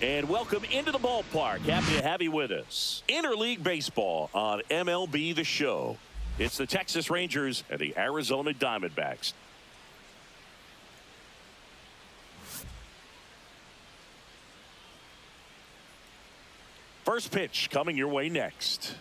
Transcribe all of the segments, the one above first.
And welcome into the ballpark. Happy to have you with us. Interleague baseball on MLB The Show. It's the Texas Rangers and the Arizona Diamondbacks. First pitch coming your way next.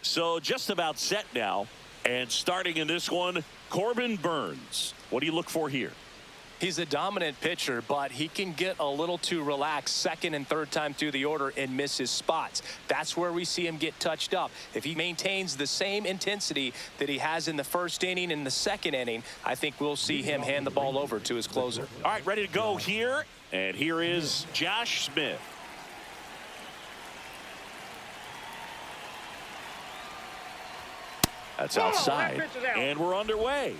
So just about set now. And starting in this one, Corbin Burnes. What do you look for here? He's a dominant pitcher, but he can get a little too relaxed second and third time through the order and miss his spots. That's where we see him get touched up. If he maintains the same intensity that he has in the first inning and the second inning, I think we'll see him hand the ball over to his closer. All right, ready to go here. And here is Josh Smith. That's outside, and we're underway.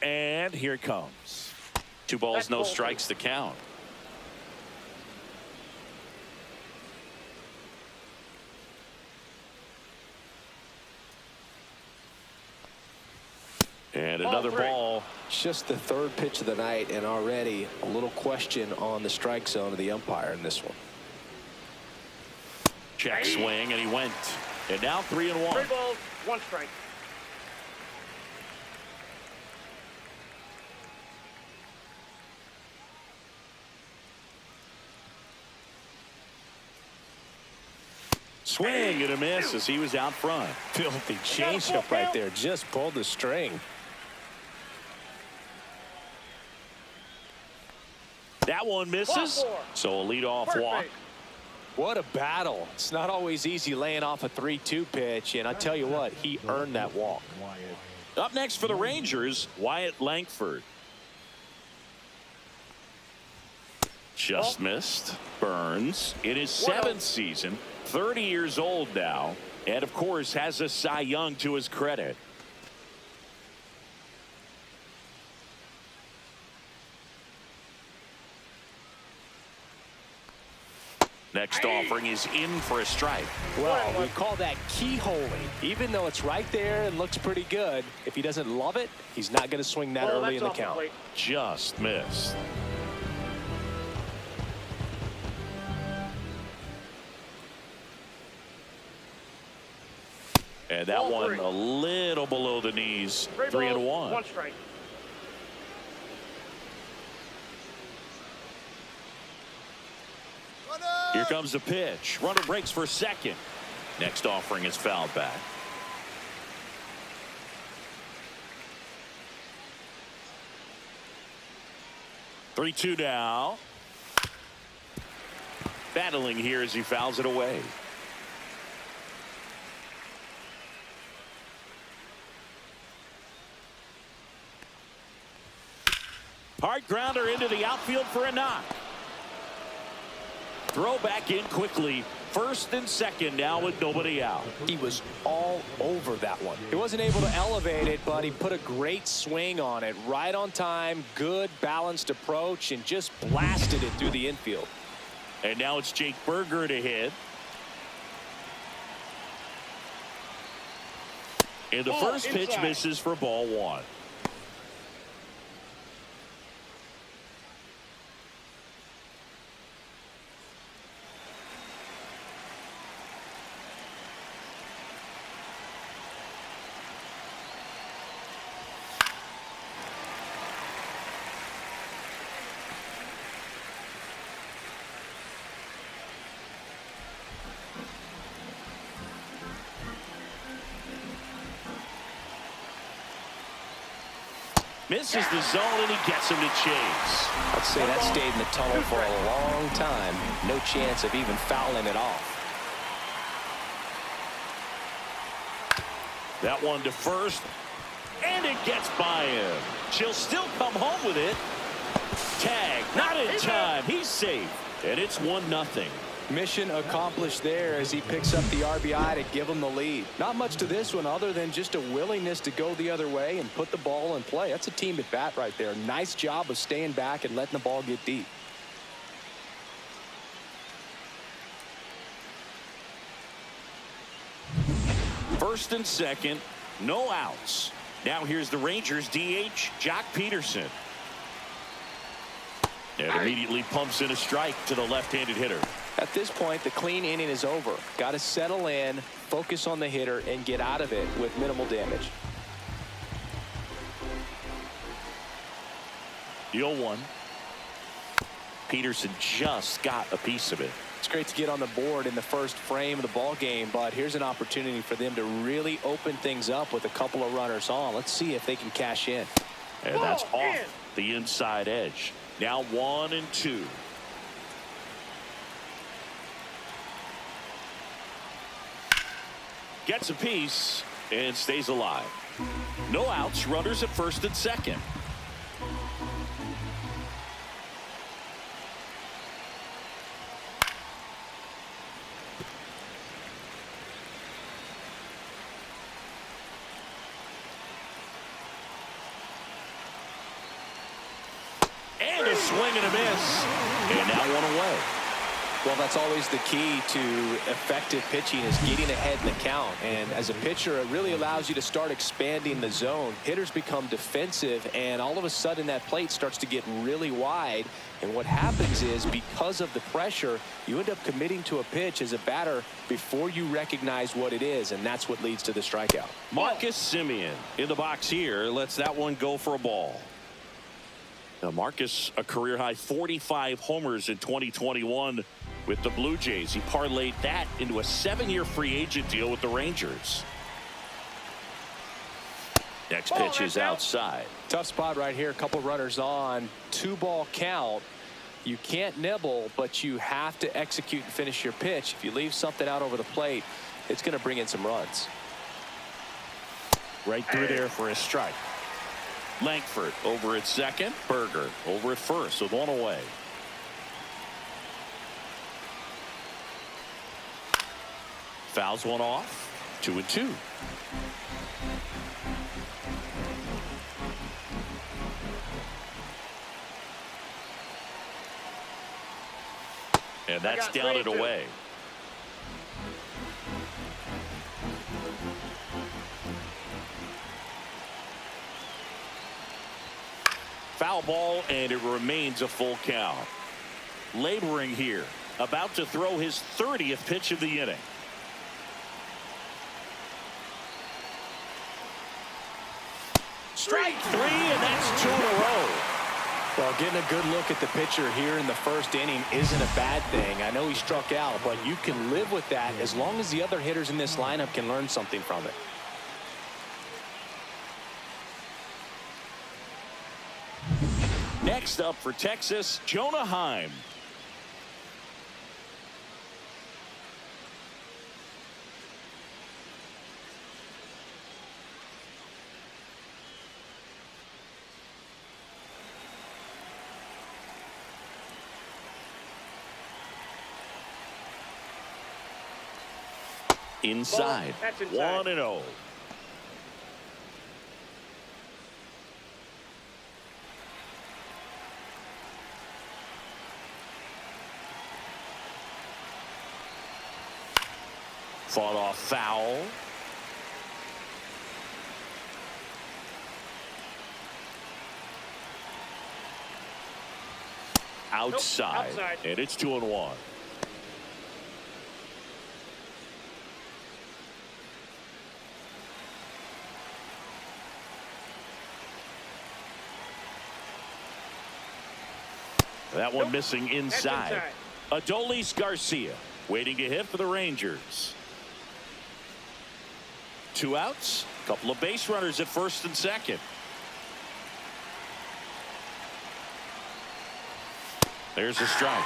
And here it comes. 2 balls, no strikes to count. And another ball. Just the third pitch of the night, and already a little question on the strike zone of the umpire in this one. Check swing, and he went. And now 3-1. 3 balls, 1 strike. Swing and a miss as he was out front. Filthy changeup right there. Just pulled the string. That one misses. So a leadoff walk. What a battle. It's not always easy laying off a 3-2 pitch, and I tell you what, he earned that walk. Up next for the Rangers, Wyatt Langford. Just missed. Burnes in his 7th season, 30 years old now, and of course has a Cy Young to his credit. Next offering is in for a strike. Well, we call that keyholing. Even though it's right there and looks pretty good, if he doesn't love it, he's not going to swing that early in the count. Just missed. And that one a little below the knees. 3-1. 1 strike. Here comes the pitch. Runner breaks for second. Next offering is fouled back. Three-two now. Battling here as he fouls it away. Hard grounder into the outfield for a knock. Throw back in quickly. First and second now with nobody out. He was all over that one. He wasn't able to elevate it, but he put a great swing on it. Right on time, good balanced approach, and just blasted it through the infield. And now it's Jake Burger to hit. And the first pitch misses for ball 1. Misses the zone, and he gets him to chase. I'd say that stayed in the tunnel for a long time. No chance of even fouling it off. That one to first, and it gets by him. She'll still come home with it. Tag, not in time. He's safe, and it's 1-0. Mission accomplished there as he picks up the RBI to give him the lead. Not much to this one other than just a willingness to go the other way and put the ball in play. That's a team at bat right there. Nice job of staying back and letting the ball get deep. First and second, no outs. Now here's the Rangers DH, Jock Peterson. And immediately pumps in a strike to the left-handed hitter. At this point, the clean inning is over. Got to settle in, focus on the hitter, and get out of it with minimal damage. The 0-1. Peterson just got a piece of it. It's great to get on the board in the first frame of the ball game, but here's an opportunity for them to really open things up with a couple of runners on. Let's see if they can cash in. And that's off the inside edge. Now 1-2. Gets a piece and stays alive. No outs, runners at first and second. And a swing and a miss. And now one away. Well, that's always the key to effective pitching, is getting ahead in the count. And as a pitcher, it really allows you to start expanding the zone. Hitters become defensive, and all of a sudden that plate starts to get really wide. And what happens is, because of the pressure, you end up committing to a pitch as a batter before you recognize what it is, and that's what leads to the strikeout. Marcus Semien in the box here lets that one go for a ball. Now Marcus, a career-high 45 homers in 2021 with the Blue Jays. He parlayed that into a 7-year free agent deal with the Rangers. Next pitch is outside. Tough spot right here. A couple runners on. 2-ball count. You can't nibble, but you have to execute and finish your pitch. If you leave something out over the plate, it's going to bring in some runs. Right through there for a strike. Langford over at second. Berger over at first with one away. Fouls one off. 2-2. And that's down and away. Foul ball, and it remains a full count. Laboring here, about to throw his 30th pitch of the inning. Strike three, and that's 2 in a row. Well, getting a good look at the pitcher here in the first inning isn't a bad thing. I know he struck out, but you can live with that as long as the other hitters in this lineup can learn something from it. Next up for Texas, Jonah Heim. Inside, 1-0. Fought off foul. Outside. And it's 2-1. That one missing inside. Adolis Garcia waiting to hit for the Rangers. 2 outs, a couple of base runners at first and second. There's a strike.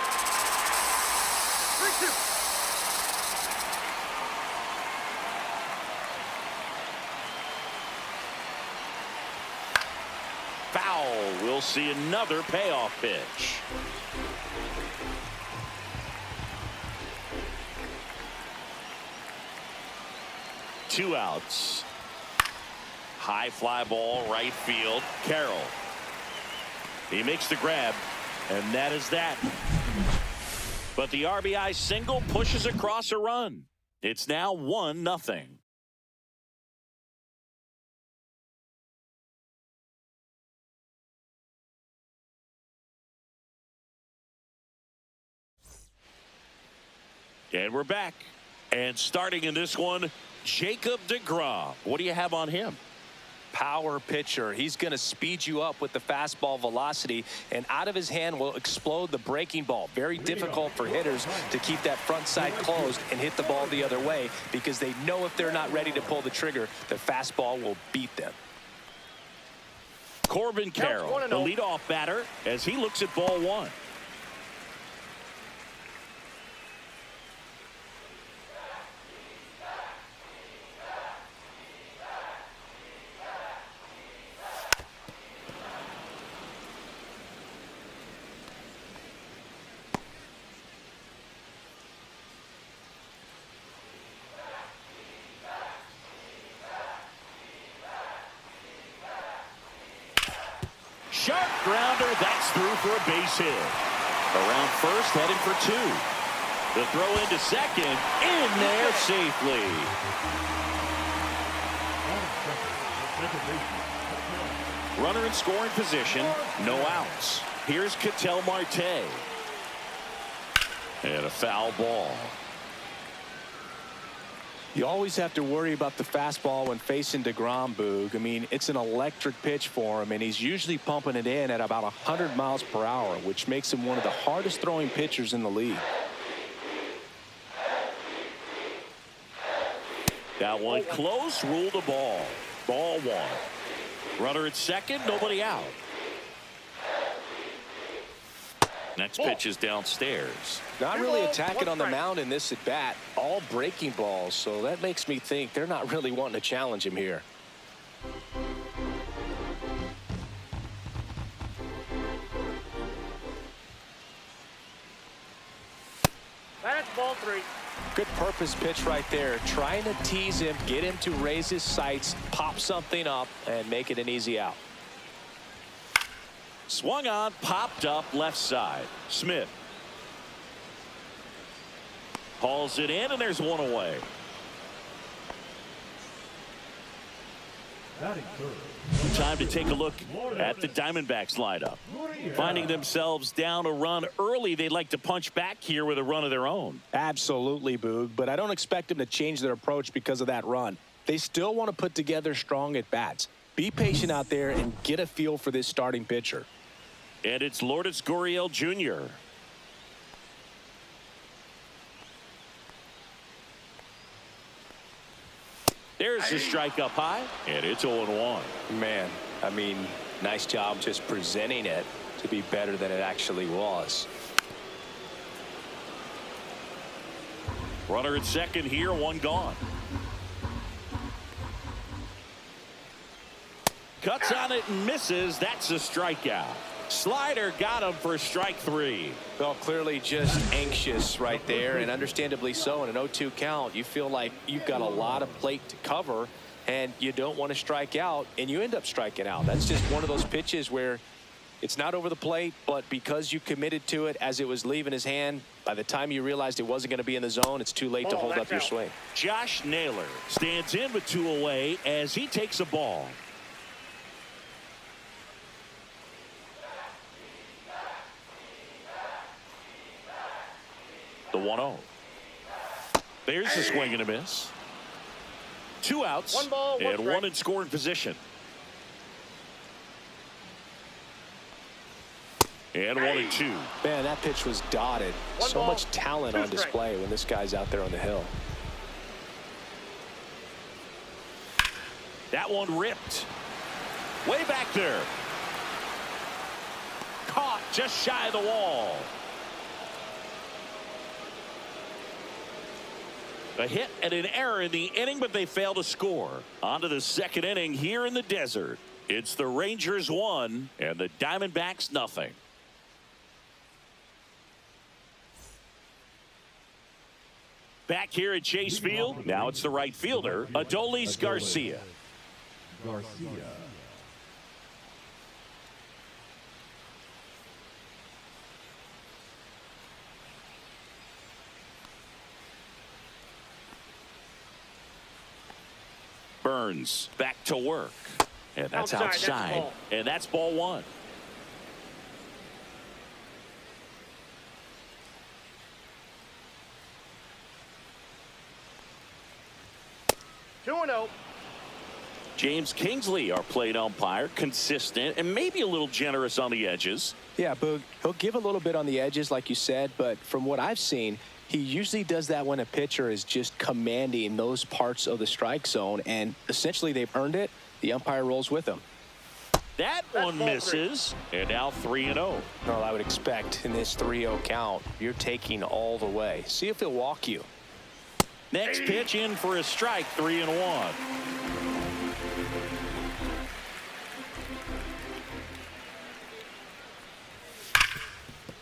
Foul. We'll see another payoff pitch. Two outs. High fly ball, right field. Carroll. He makes the grab, and that is that. But the RBI single pushes across a run. It's now 1-0. And we're back. And starting in this one, Jacob deGrom. What do you have on him? Power pitcher. He's going to speed you up with the fastball velocity, and out of his hand will explode the breaking ball. Very difficult for hitters to keep that front side closed and hit the ball the other way, because they know if they're not ready to pull the trigger, the fastball will beat them. Corbin Carroll, the leadoff batter, as he looks at ball one. Sharp grounder, that's through for a base hit. Around first, heading for two. The throw into second, in there safely. Runner in scoring position, no outs. Here's Ketel Marte. And a foul ball. You always have to worry about the fastball when facing deGrom, Boog. I mean, it's an electric pitch for him, and he's usually pumping it in at about 100 miles per hour, which makes him one of the hardest throwing pitchers in the league. That one close, ruled a ball. Ball one. Runner at second, nobody out. Next pitch is downstairs. Not really attacking on the mound in this at bat. All breaking balls, so that makes me think they're not really wanting to challenge him here. That's ball three. Good purpose pitch right there. Trying to tease him, get him to raise his sights, pop something up, and make it an easy out. Swung on, popped up left side. Smith hauls it in, and there's one away. Time to take a look at the Diamondbacks lineup. Finding themselves down a run early, they'd like to punch back here with a run of their own. Absolutely, Boog, but I don't expect them to change their approach because of that run. They still want to put together strong at bats. Be patient out there and get a feel for this starting pitcher. And it's Lourdes Gurriel Jr. There's the strike up high, and it's 0-1. Man, I mean, nice job just presenting it to be better than it actually was. Runner at second here, one gone. Cuts on it and misses. That's a strikeout. Slider got him for strike three. Well, clearly just anxious right there, and understandably so. In an 0-2 count, you feel like you've got a lot of plate to cover, and you don't want to strike out, and you end up striking out. That's just one of those pitches where it's not over the plate, but because you committed to it as it was leaving his hand, by the time you realized it wasn't going to be in the zone, it's too late to hold up your swing. Josh Naylor stands in with two away as he takes a ball. The 1-0. There's the swing and a miss. Two outs. One ball, one and strike. one in scoring position. And 1-2. Man, that pitch was dotted. One so ball, much talent two on display when this guy's out there on the hill. That one ripped. Way back there. Caught just shy of the wall. A hit and an error in the inning, but they fail to score. On to the second inning here in the desert. It's the Rangers 1 and the Diamondbacks nothing. Back here at Chase Field, now it's the right fielder, Adolis Garcia. Burns back to work, and that's outside, and that's ball one. James Kingsley, our plate umpire, consistent and maybe a little generous on the edges. Yeah, Boog, he'll give a little bit on the edges, like you said, but from what I've seen, he usually does that when a pitcher is just commanding those parts of the strike zone, and essentially they've earned it. The umpire rolls with them. That one misses, and now 3-0. Well, I would expect in this 3-0 count, you're taking all the way. See if he'll walk you. Next pitch in for a strike, 3-1.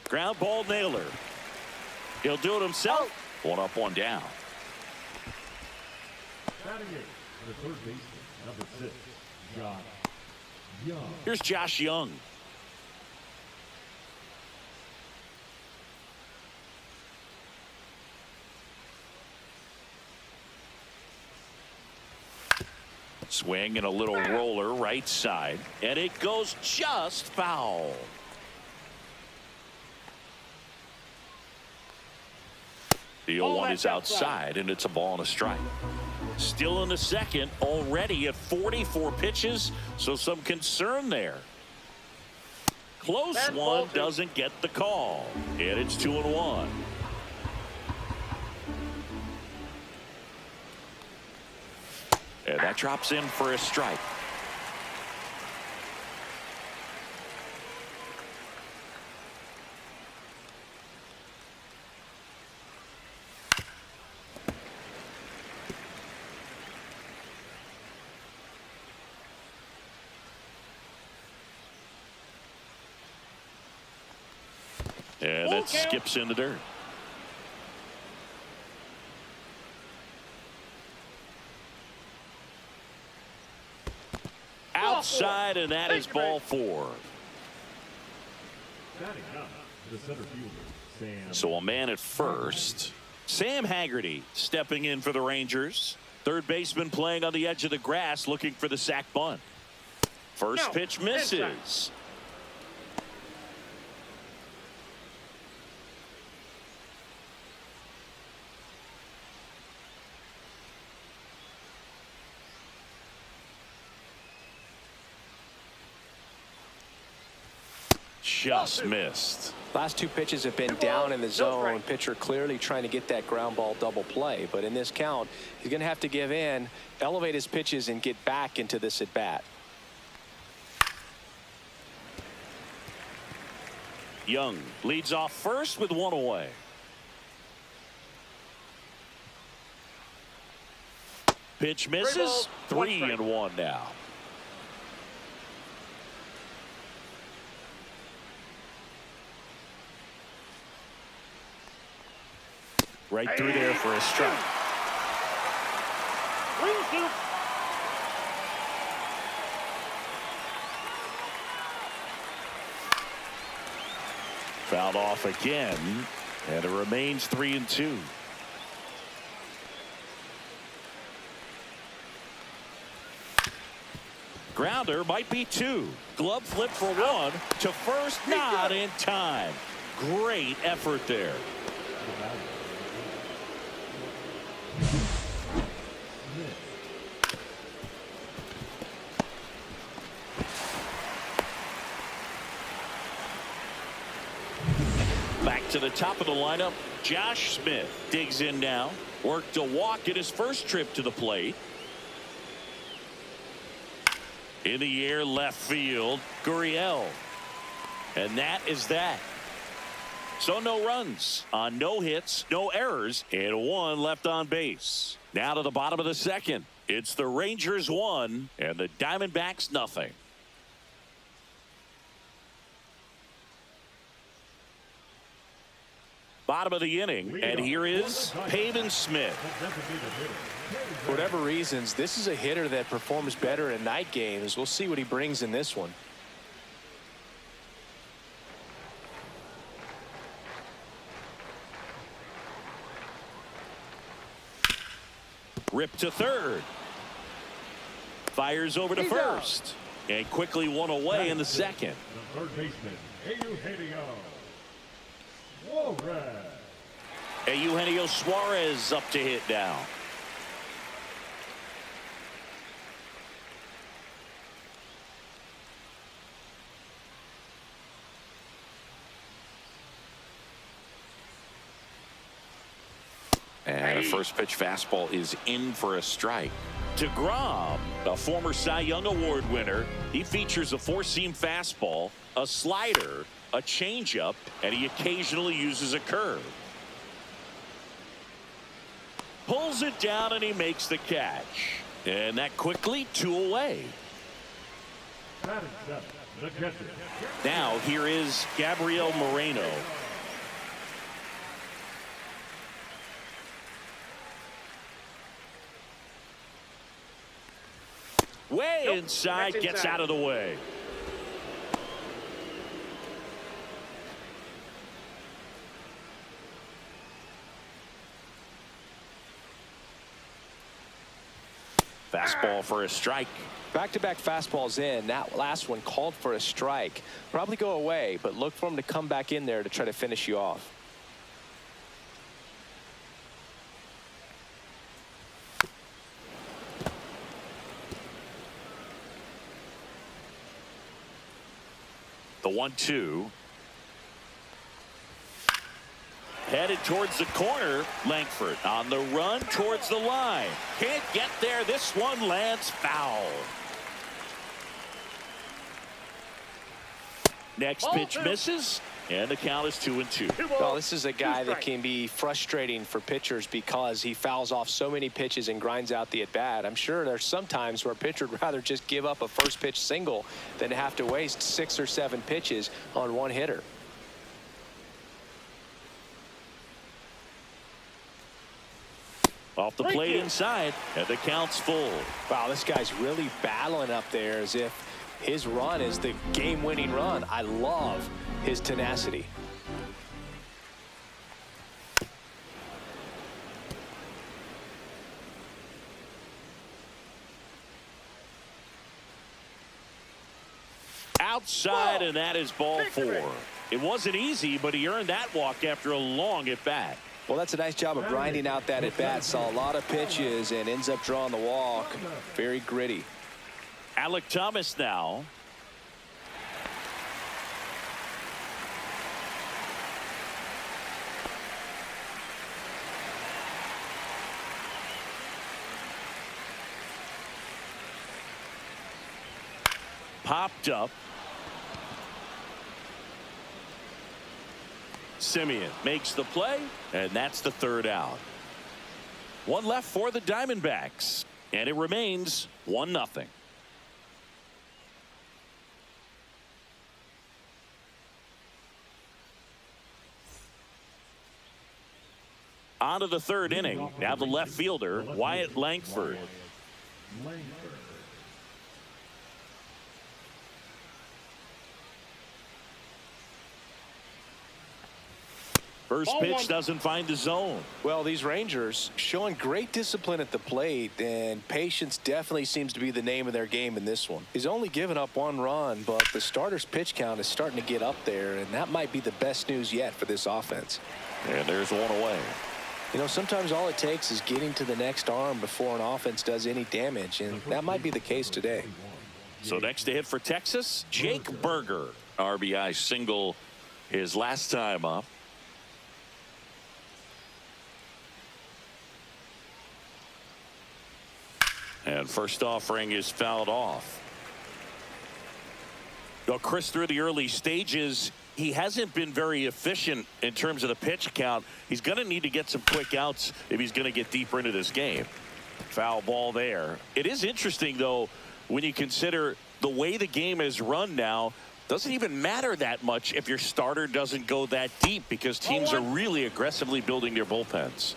Ground ball nailer. He'll do it himself. One up, one down. The third baseman, number 6, Josh Young. Here's Josh Young. Swing and a little roller right side, and it goes just foul. The 0-1 is outside, and it's a ball and a strike. Still in the second, already at 44 pitches, so some concern there. Close one, doesn't get the call, and it's 2-1. And that drops in for a strike. And it skips in the dirt. Outside, and that is ball 4. The center fielder, Sam. So a man at first. Sam Haggerty stepping in for the Rangers. Third baseman playing on the edge of the grass, looking for the sac bunt. First pitch misses. Just missed. Last two pitches have been down in the zone. Pitcher clearly trying to get that ground ball double play. But in this count, he's going to have to give in, elevate his pitches, and get back into this at bat. Young leads off first with one away. Pitch misses. 3-1 now. Right through there for a strike. Fouled off again, and it remains 3-2. Grounder might be 2. Glove flip for 1 to first, not in time. Great effort there. Back to the top of the lineup, Josh Smith digs in now. Worked a walk in his first trip to the plate. In the air, left field, Gurriel. And that is that. So no runs on no hits, no errors, and 1 left on base. Now to the bottom of the second. It's the Rangers 1 and the Diamondbacks nothing. Bottom of the inning, and here is Pavin Smith. For whatever reasons, this is a hitter that performs better in night games. We'll see what he brings in this one. Rip to third. Fires over to first. And quickly one away in the second. The third baseman, Eugenio Suarez up to hit now. And a first pitch fastball is in for a strike. DeGrom, a former Cy Young Award winner, he features a four-seam fastball, a slider, a changeup, and he occasionally uses a curve. Pulls it down and he makes the catch. And that quickly 2 away. Batting seventh, the catcher. Now here is Gabriel Moreno. Way inside, gets out of the way. Fastball for a strike. Back-to-back fastballs in. That last one called for a strike. Probably go away, but look for him to come back in there to try to finish you off. The 1-2. Headed towards the corner. Langford on the run towards the line. Can't get there. This one lands foul. Next pitch misses, and the count is 2-2. Well, this is a guy that can be frustrating for pitchers because he fouls off so many pitches and grinds out the at-bat. I'm sure there's some times where a pitcher would rather just give up a first pitch single than to have to waste 6 or 7 pitches on one hitter. Off the plate inside, and the count's full. Wow, this guy's really battling up there as if his run is the game-winning run. I love his tenacity. Outside, and that is ball 4. It wasn't easy, but he earned that walk after a long at-bat. Well, that's a nice job of grinding out that at-bat. Saw a lot of pitches and ends up drawing the walk. Very gritty. Alec Thomas now. Popped up. Simeon makes the play, and that's the 3rd out. One left for the Diamondbacks, and it remains 1-0. On to the 3rd inning. Now the left fielder, Wyatt Langford. First pitch doesn't find the zone. Well, these Rangers showing great discipline at the plate, and patience definitely seems to be the name of their game in this one. He's only given up 1 run, but the starter's pitch count is starting to get up there, and that might be the best news yet for this offense. And there's 1 away. You know, sometimes all it takes is getting to the next arm before an offense does any damage, and that might be the case today. So next to hit for Texas, Jake Berger. RBI single his last time up. And first offering is fouled off. Well, Chris, through the early stages, he hasn't been very efficient in terms of the pitch count. He's going to need to get some quick outs if he's going to get deeper into this game. Foul ball there. It is interesting, though, when you consider the way the game is run now. Doesn't even matter that much if your starter doesn't go that deep, because teams are really aggressively building their bullpens.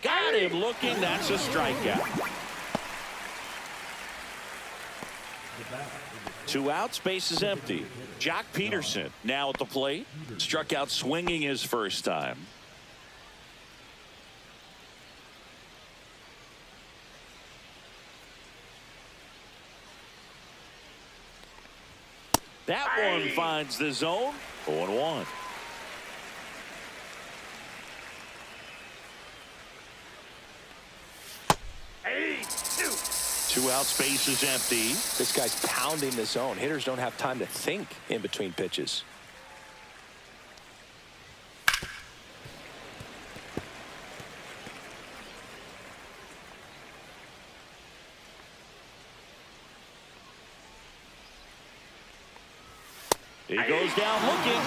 Got him looking. That's a strikeout. 2 outs, base is empty. Jock Peterson now at the plate. Struck out swinging his first time. That one finds the zone. 0-1. 2 outs, base is empty. This guy's pounding the zone. Hitters don't have time to think in between pitches. He goes down looking.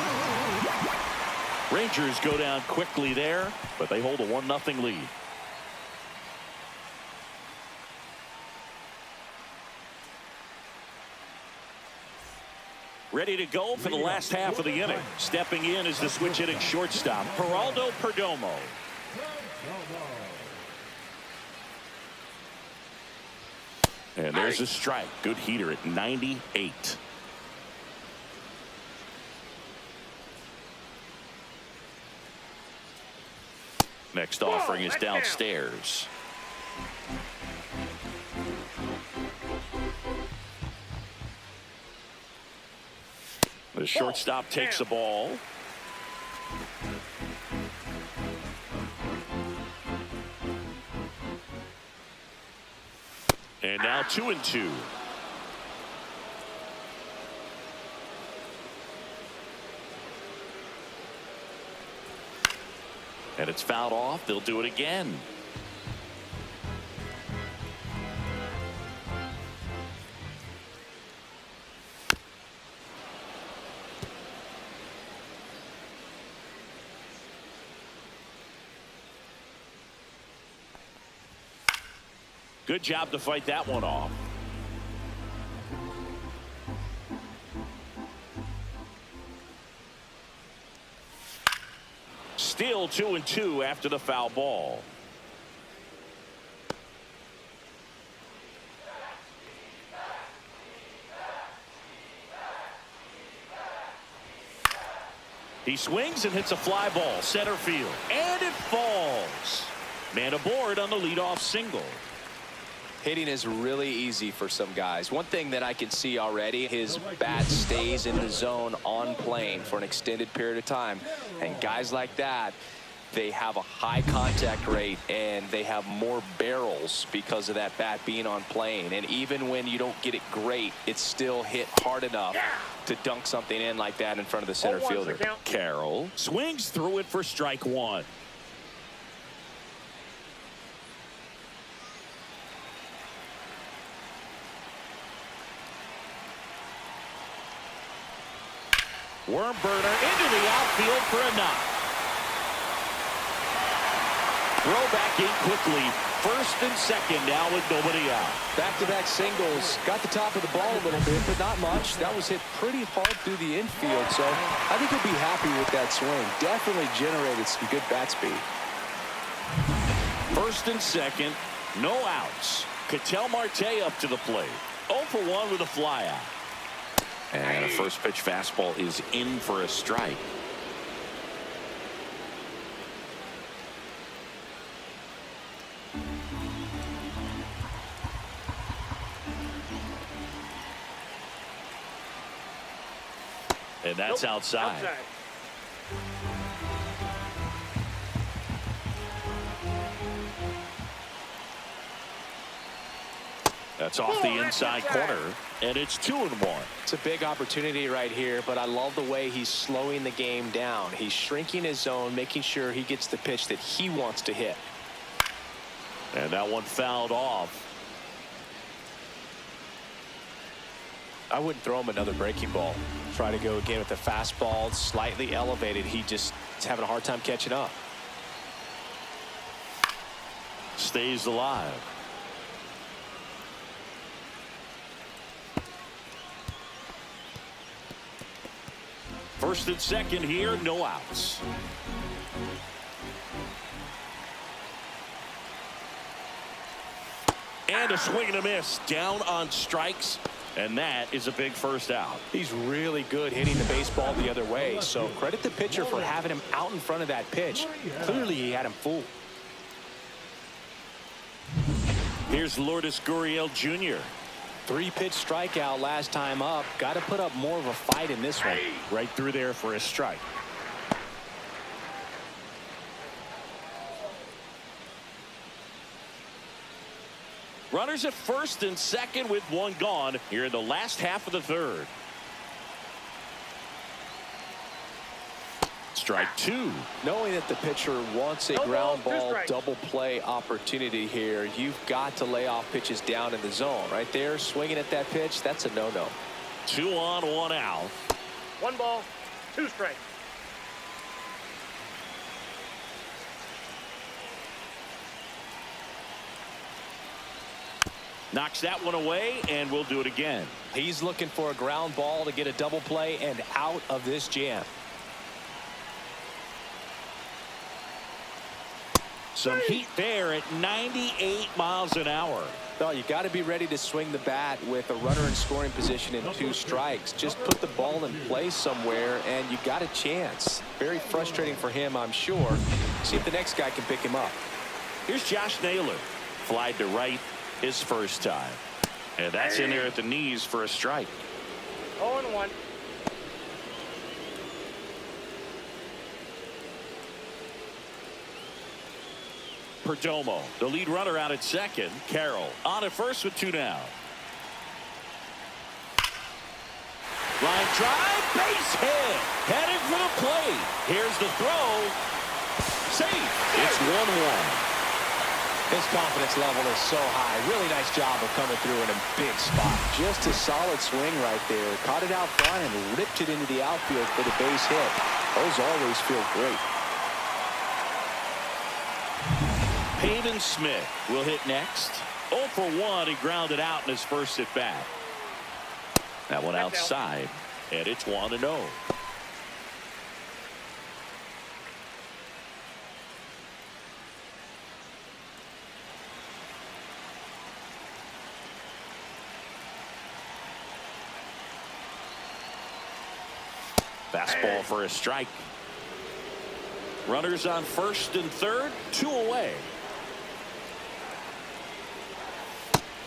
Rangers go down quickly there, but they hold a 1-0 lead. Ready to go for the last half of the inning. Stepping in is the switch hitting shortstop, Geraldo Perdomo. And there's a strike. Good heater at 98. Next offering is downstairs. The shortstop takes the ball. And now 2-2. And it's fouled off. They'll do it again. Good job to fight that one off. Still 2-2 after the foul ball. He swings and hits a fly ball center field, and it falls. Man aboard on the leadoff single. Hitting is really easy for some guys. One thing that I can see already, his bat stays in the zone on plane for an extended period of time. And guys like that, they have a high contact rate and they have more barrels because of that bat being on plane. And even when you don't get it great, it's still hit hard enough to dunk something in like that in front of the center fielder. Carroll swings through it for strike one. Worm burner into the outfield for a knock. Throw back in quickly. First and second now with nobody out. Back-to-back singles. Got the top of the ball a little bit, but not much. That was hit pretty hard through the infield, so I think he'll be happy with that swing. Definitely generated some good bat speed. First and second, no outs. Ketel Marte up to the plate. 0 for 1 with a fly out. And a first pitch fastball is in for a strike. And that's outside. That's off the inside corner, and it's 2-1. It's a big opportunity right here, but I love the way he's slowing the game down. He's shrinking his zone, making sure he gets the pitch that he wants to hit. And that one fouled off. I wouldn't throw him another breaking ball. Try to go again with the fastball, slightly elevated. He just is having a hard time catching up. Stays alive. First and second here, no outs. And a swing and a miss down on strikes, and that is a big first out. He's really good hitting the baseball the other way, so credit the pitcher for having him out in front of that pitch. Clearly he had him fooled. Here's Lourdes Gurriel Jr. 3-pitch strikeout last time up. Got to put up more of a fight in this one. Right through there for a strike. Runners at first and second with one gone here in the last half of the third. Strike two. Knowing that the pitcher wants a ground ball double play opportunity here, you've got to lay off pitches down in the zone. Right there, swinging at that pitch, that's a no-no. 2 on, 1 out. 1 ball, 2 strikes. Knocks that one away, and we'll do it again. He's looking for a ground ball to get a double play and out of this jam. Some heat there at 98 miles an hour. Well, you got to be ready to swing the bat with a runner in scoring position and 2 strikes. Just put the ball in play somewhere, and you got a chance. Very frustrating for him, I'm sure. See if the next guy can pick him up. Here's Josh Naylor. Flied to right his first time. And that's in there at the knees for a strike. 0-1. Perdomo, the lead runner out at second. Carroll on at first with 2 down. Line drive, base hit. Headed for the plate. Here's the throw. Safe. It's 1-1. His confidence level is so high. Really nice job of coming through in a big spot. Just a solid swing right there. Caught it out front and ripped it into the outfield for the base hit. Those always feel great. Pavin Smith will hit next. 0 for 1. He grounded out in his first at bat. That one outside, and it's 1-0. Fastball for a strike. Runners on first and third, 2 away.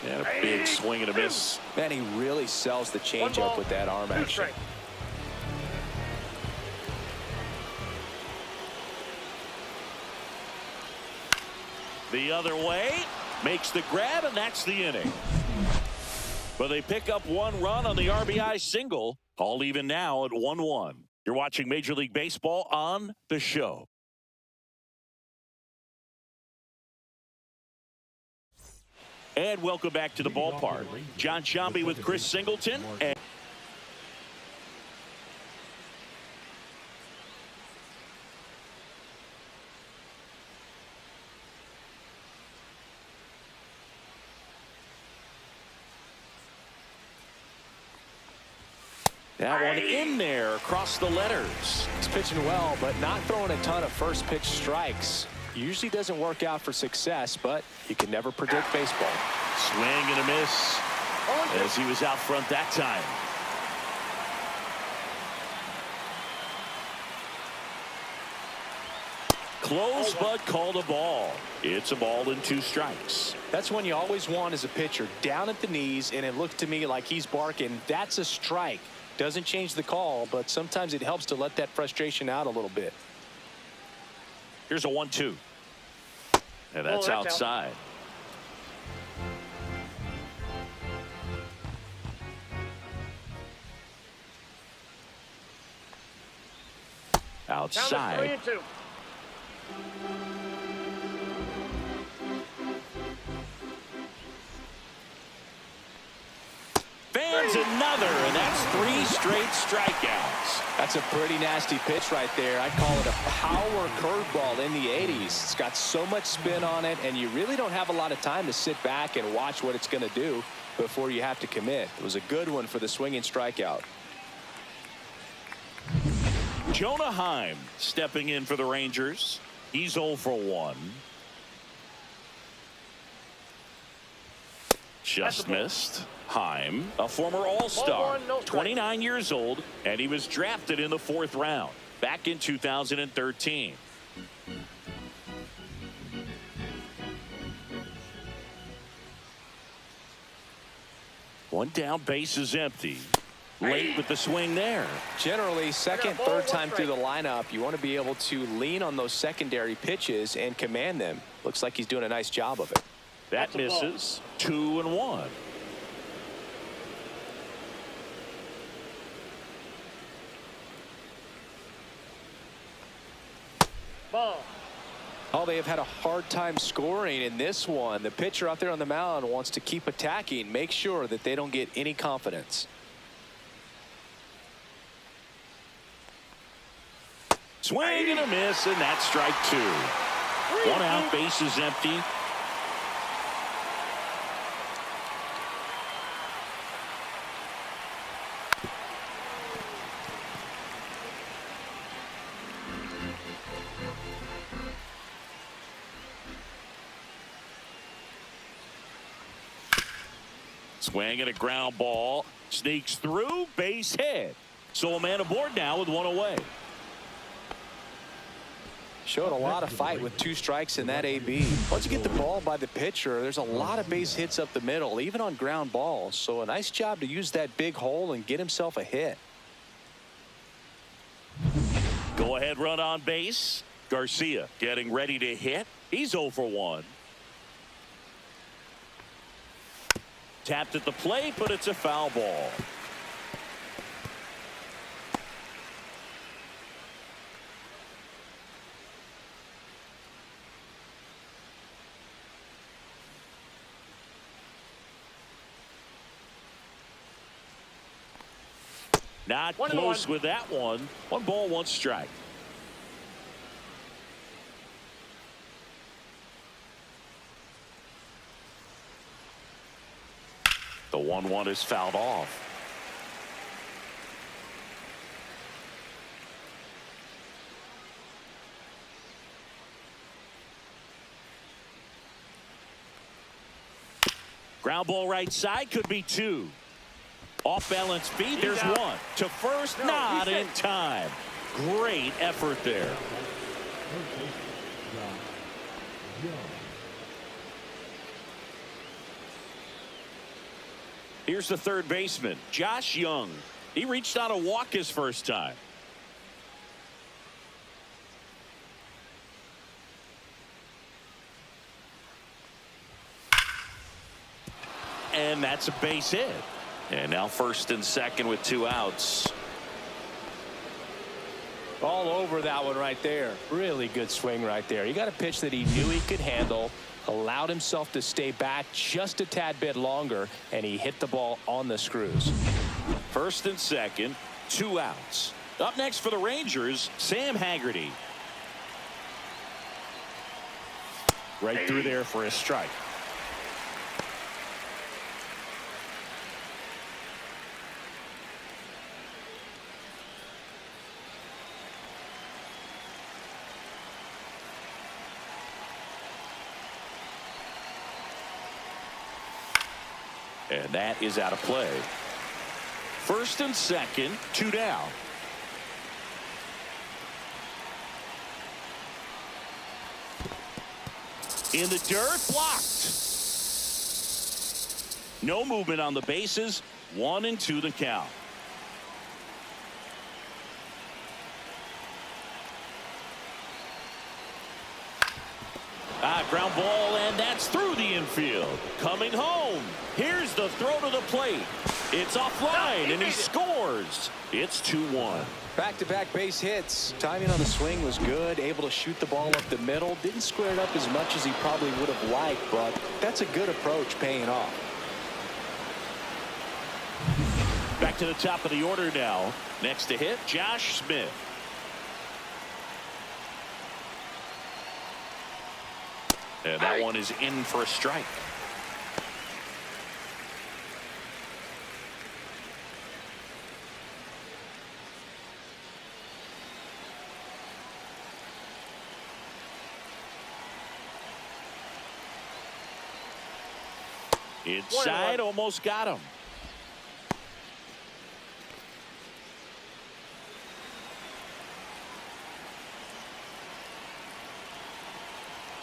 And a big swing and a miss. Man, he really sells the changeup with that arm action. The other way, makes the grab, and that's the inning. But they pick up 1 run on the RBI single. All even now at 1-1. You're watching Major League Baseball on The Show. And welcome back to the ballpark. John Sciambi with Chris Singleton. And that one in there across the letters. He's pitching well, but not throwing a ton of first pitch strikes. Usually doesn't work out for success, but you can never predict baseball. Swing and a miss as he was out front that time. Close, but called a ball. It's a ball and 2 strikes. That's one you always want as a pitcher, down at the knees, and it looked to me like he's barking. That's a strike. Doesn't change the call, but sometimes it helps to let that frustration out a little bit. Here's a 1-2. And that's outside. Outside. 3-2. Fans another, and that's 3 straight strikeouts. That's a pretty nasty pitch right there. I'd call it a power curveball in the 80s. It's got so much spin on it, and you really don't have a lot of time to sit back and watch what it's going to do before you have to commit. It was a good one for the swinging strikeout. Jonah Heim stepping in for the Rangers. He's 0 for 1. Just missed. Heim, a former All-Star, 29 years old, and he was drafted in the 4th round back in 2013. One down, base is empty. Late with the swing there. Generally, second, third time through the lineup, you want to be able to lean on those secondary pitches and command them. Looks like he's doing a nice job of it. That That's a ball. misses. 2-1. Ball. Oh, they have had a hard time scoring in this one. The pitcher out there on the mound wants to keep attacking, make sure that they don't get any confidence. Swing and a miss, and that's strike 2. 1 out, base is empty. Swing and a ground ball. Sneaks through, base hit. So a man aboard now with 1 away. Showed a lot of fight with 2 strikes in that AB. Once you get the ball by the pitcher, there's a lot of base hits up the middle, even on ground balls. So a nice job to use that big hole and get himself a hit. Go ahead run on base. Garcia getting ready to hit. He's 0 for 1. Tapped at the plate, but it's a foul ball. Not close with that one. 1 ball, 1 strike. The 1-1 is fouled off. Ground ball right side, could be 2. Off balance feet, there's 1. To first, not in time. Great effort there. Here's the third baseman, Josh Young. He reached on a walk his first time. And that's a base hit. And now first and second with 2 outs. All over that one right there. Really good swing right there. You got a pitch that he knew he could handle, allowed himself to stay back just a tad bit longer, and he hit the ball on the screws. First and second, 2 outs. Up next for the Rangers, Sam Haggerty. Right through there for a strike. And that is out of play. First and second, 2 down. In the dirt, blocked. No movement on the bases. 1-2 the count. Ground ball, and that's through the infield. Coming home. Here's the throw to the plate. It's offline, and he scores. It's 2-1. Back-to-back base hits. Timing on the swing was good. Able to shoot the ball up the middle. Didn't square it up as much as he probably would have liked, but that's a good approach paying off. Back to the top of the order now. Next to hit, Josh Smith. And that one is in for a strike. Inside, almost got him.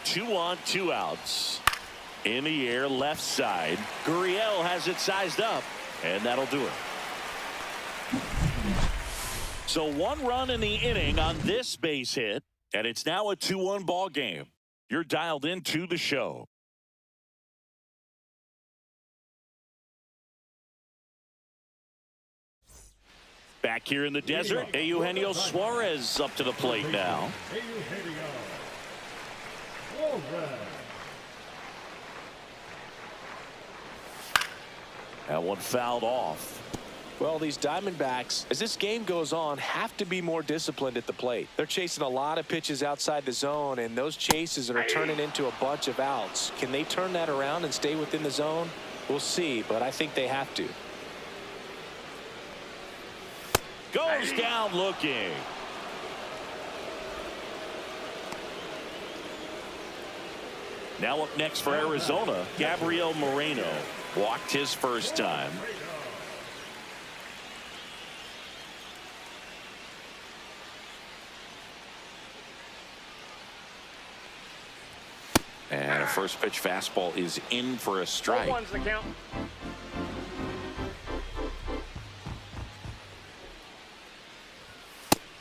Two on, 2 outs. In the air, left side. Gurriel has it sized up, and that'll do it. So 1 run in the inning on this base hit, and it's now a 2-1 ball game. You're dialed into the show. Back here in the desert, Eugenio Suarez up to the plate now. Eugenio Suarez. That one fouled off. Well, these Diamondbacks, as this game goes on, have to be more disciplined at the plate. They're chasing a lot of pitches outside the zone, and those chases are turning into a bunch of outs. Can they turn that around and stay within the zone? We'll see, but I think they have to. Goes down looking. Now up next for Arizona, Gabriel Moreno. Walked his first time. And a first pitch fastball is in for a strike. 1-1's the count.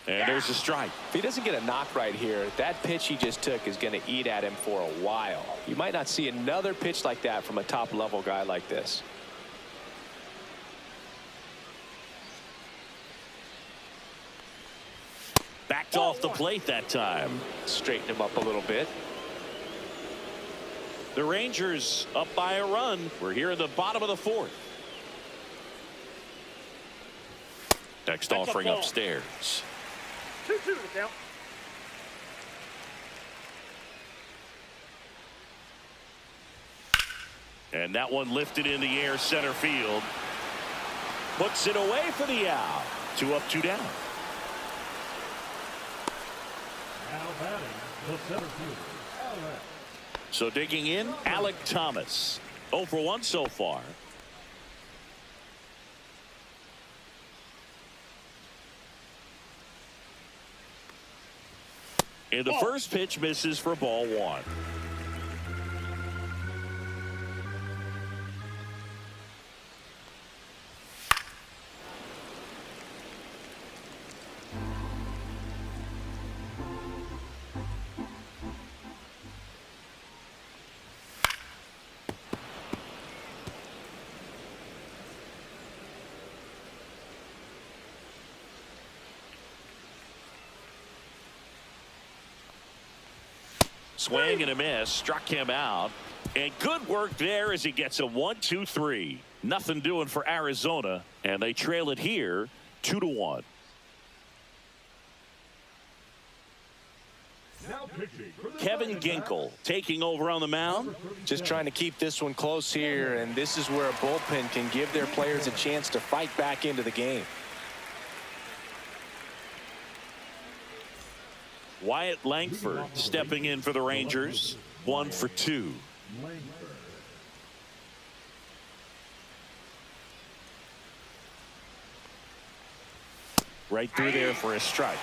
And there's a strike. If he doesn't get a knock right here, that pitch he just took is going to eat at him for a while. You might not see another pitch like that from a top-level guy like this. Backed off the plate that time. Straighten him up a little bit. The Rangers up by a run. We're here in the bottom of the fourth. Next offering upstairs. 2-2 the count. And that one lifted in the air center field. Puts it away for the out. 2 up, 2 down. Now batting the center fielder, Alex. So digging in, Alec Thomas. 0 for 1 so far. And the first pitch misses for ball 1. Swing and a miss, struck him out, and good work there as he gets a 1-2-3. Nothing doing for Arizona, and they trail it here 2-1. Now pitching for the Kevin Diamondbacks, Ginkel taking over on the mound. Just trying to keep this one close here, and this is where a bullpen can give their players a chance to fight back into the game. Wyatt Langford stepping in for the Rangers. 1 for 2. Langford. Right through there for a strike.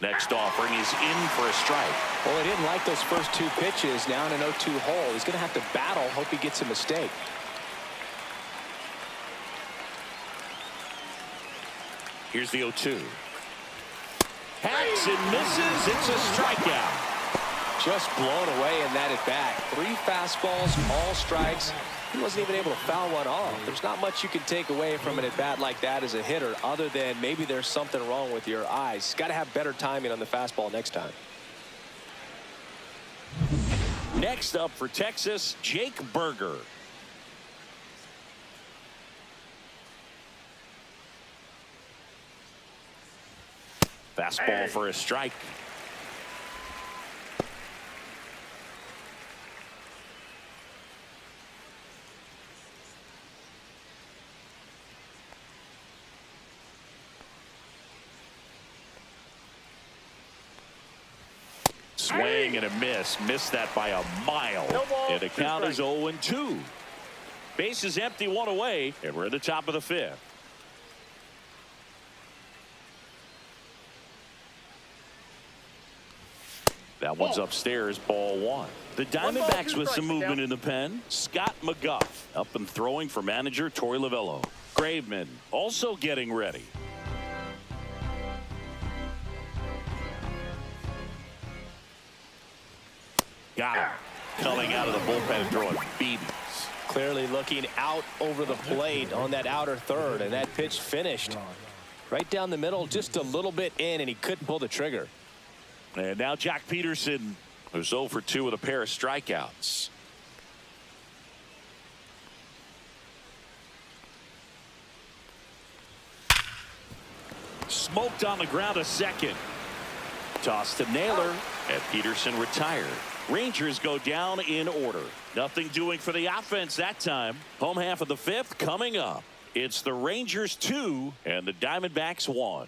Next offering is in for a strike. Well, he didn't like those first 2 pitches. Now in an 0-2 hole, he's going to have to battle. Hope he gets a mistake. Here's the 0-2. Hacks and misses. It's a strikeout. Just blown away in that at bat. 3 fastballs, all strikes. He wasn't even able to foul one off. There's not much you can take away from an at bat like that as a hitter, other than maybe there's something wrong with your eyes. Got to have better timing on the fastball next time. Next up for Texas, Jake Berger. Fastball for a strike. Swing and a miss. Missed that by a mile. No ball, And the count is 0-2. Base is empty, 1 away, and we're at the top of the 5th. That one's upstairs, ball 1. The Diamondbacks with some movement in the pen. Scott McGuff up and throwing for manager Torey Lovullo. Graveman also getting ready. Got him. coming out of the bullpen and throwing BBs. Clearly looking out over the plate on that outer third, and that pitch finished right down the middle, just a little bit in, and he couldn't pull the trigger. And now Jack Peterson, who's 0 for 2 with a pair of strikeouts. Smoked on the ground a second. Toss to Naylor, and Peterson retired. Rangers go down in order. Nothing doing for the offense that time. Home half of the 5th coming up. It's the Rangers 2 and the Diamondbacks 1.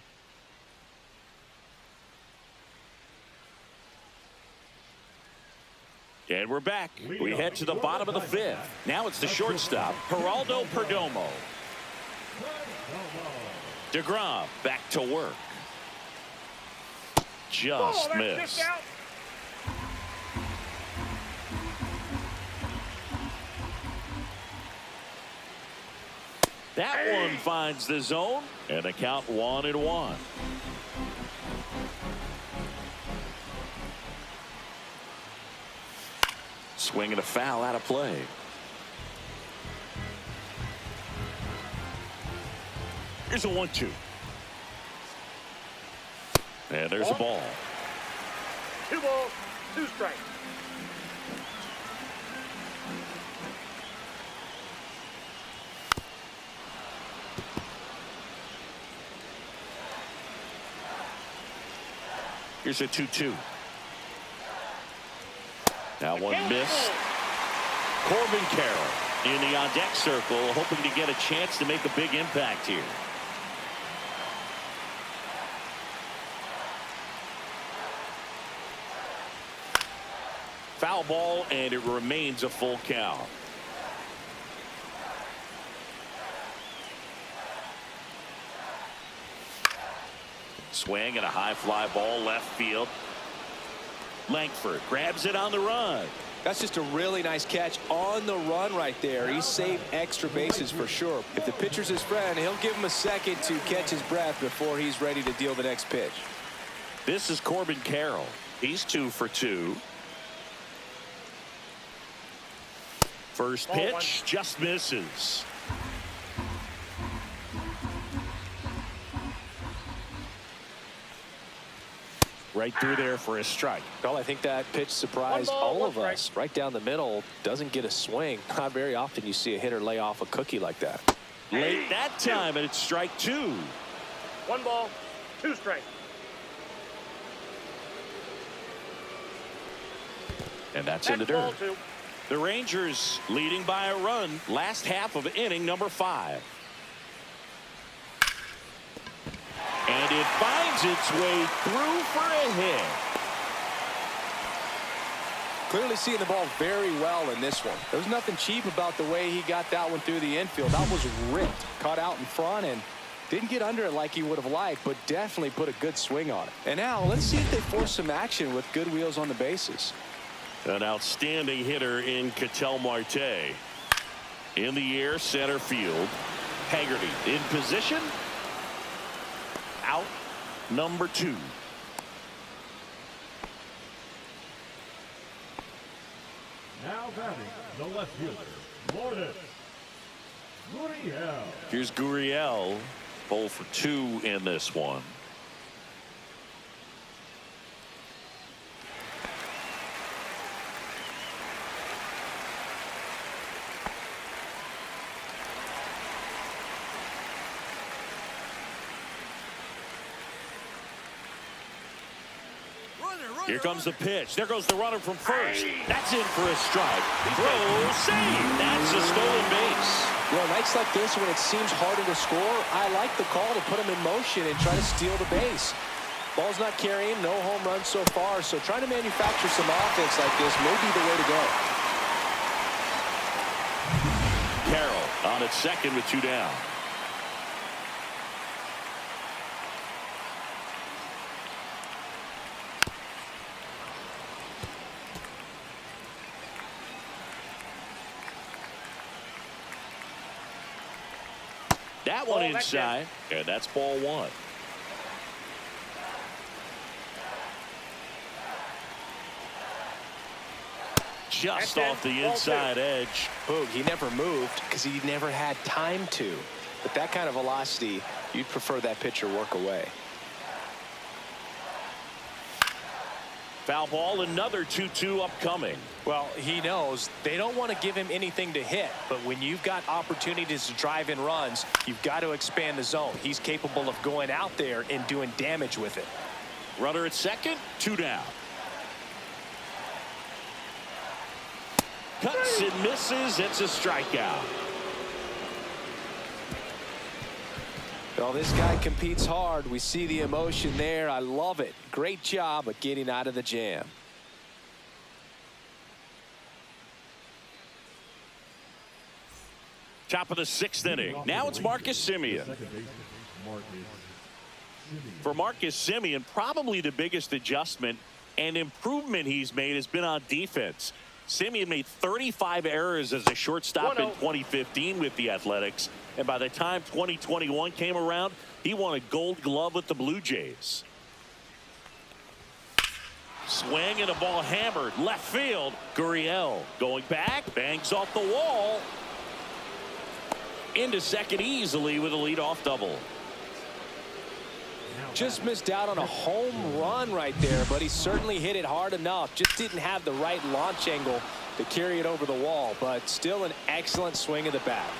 And we're back. We head to the bottom of the 5th. Now it's the shortstop, Geraldo Perdomo. DeGrom back to work. Just missed. That one finds the zone, and the count 1-1. Swing and a foul out of play. Here's a 1-2. And there's a ball. 2 balls, 2 strikes. Here's a 2-2. Now one missed. Corbin Carroll in the on-deck circle, hoping to get a chance to make a big impact here. Foul ball, and it remains a full count. Swing and a high fly ball left field. Langford grabs it on the run. That's just a really nice catch on the run right there. He saved extra bases for sure. If the pitcher's his friend, he'll give him a second to catch his breath before he's ready to deal the next pitch. This is Corbin Carroll. He's 2 for 2. First pitch just misses. Right through there for a strike. Well, I think that pitch surprised all of us. Right down the middle, doesn't get a swing. Not very often you see a hitter lay off a cookie like that. Late that time, and it's strike 2. 1 ball, 2 strikes. And that's in the dirt. The Rangers leading by a run. Last half of inning number 5. And it finds its way through for a hit. Clearly seeing the ball very well in this one. There was nothing cheap about the way he got that one through the infield. That was ripped. Caught out in front and didn't get under it like he would have liked, but definitely put a good swing on it. And now let's see if they force some action with good wheels on the bases. An outstanding hitter in Ketel Marte. In the air, center field. Haggerty in position. Out number 2. Now batting the left fielder, Lourdes Gurriel. Here's Gurriel, 0 for 2 in this one. Here comes the pitch. There goes the runner from first. That's in for a strike. Throw, save. That's a stolen base. Well, nights like this when it seems harder to score, I like the call to put him in motion and try to steal the base. Ball's not carrying, no home runs so far, so trying to manufacture some offense like this may be the way to go. Carroll on at second with 2 down. That one inside, and that's ball 1. just That's off the it. Ball inside two. edge. Boog, he never moved because he never had time to. But that kind of velocity, you'd prefer that pitcher work away. Foul ball, another 2-2 upcoming. Well, he knows they don't want to give him anything to hit, but when you've got opportunities to drive in runs, you've got to expand the zone. He's capable of going out there and doing damage with it. Runner at second, 2 down. Cuts and misses. It's a strikeout. Well, this guy competes hard. We see the emotion there. I love it. Great job of getting out of the jam. Top of the 6th inning. Now it's Marcus Semien. For Marcus Semien, probably the biggest adjustment and improvement he's made has been on defense. Semien made 35 errors as a shortstop in 2015 with the Athletics, and by the time 2021 came around, he won a Gold Glove with the Blue Jays. Swing and a ball hammered left field. Gurriel going back, bangs off the wall. Into second easily with a leadoff double. Just missed out on a home run right there, but he certainly hit it hard enough. Just didn't have the right launch angle to carry it over the wall, but still an excellent swing of the bat.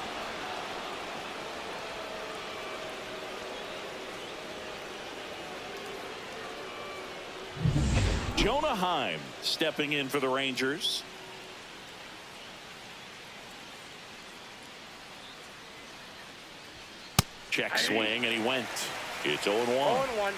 Jonah Heim stepping in for the Rangers. Check swing, and he went. It's 0-1. 0-1.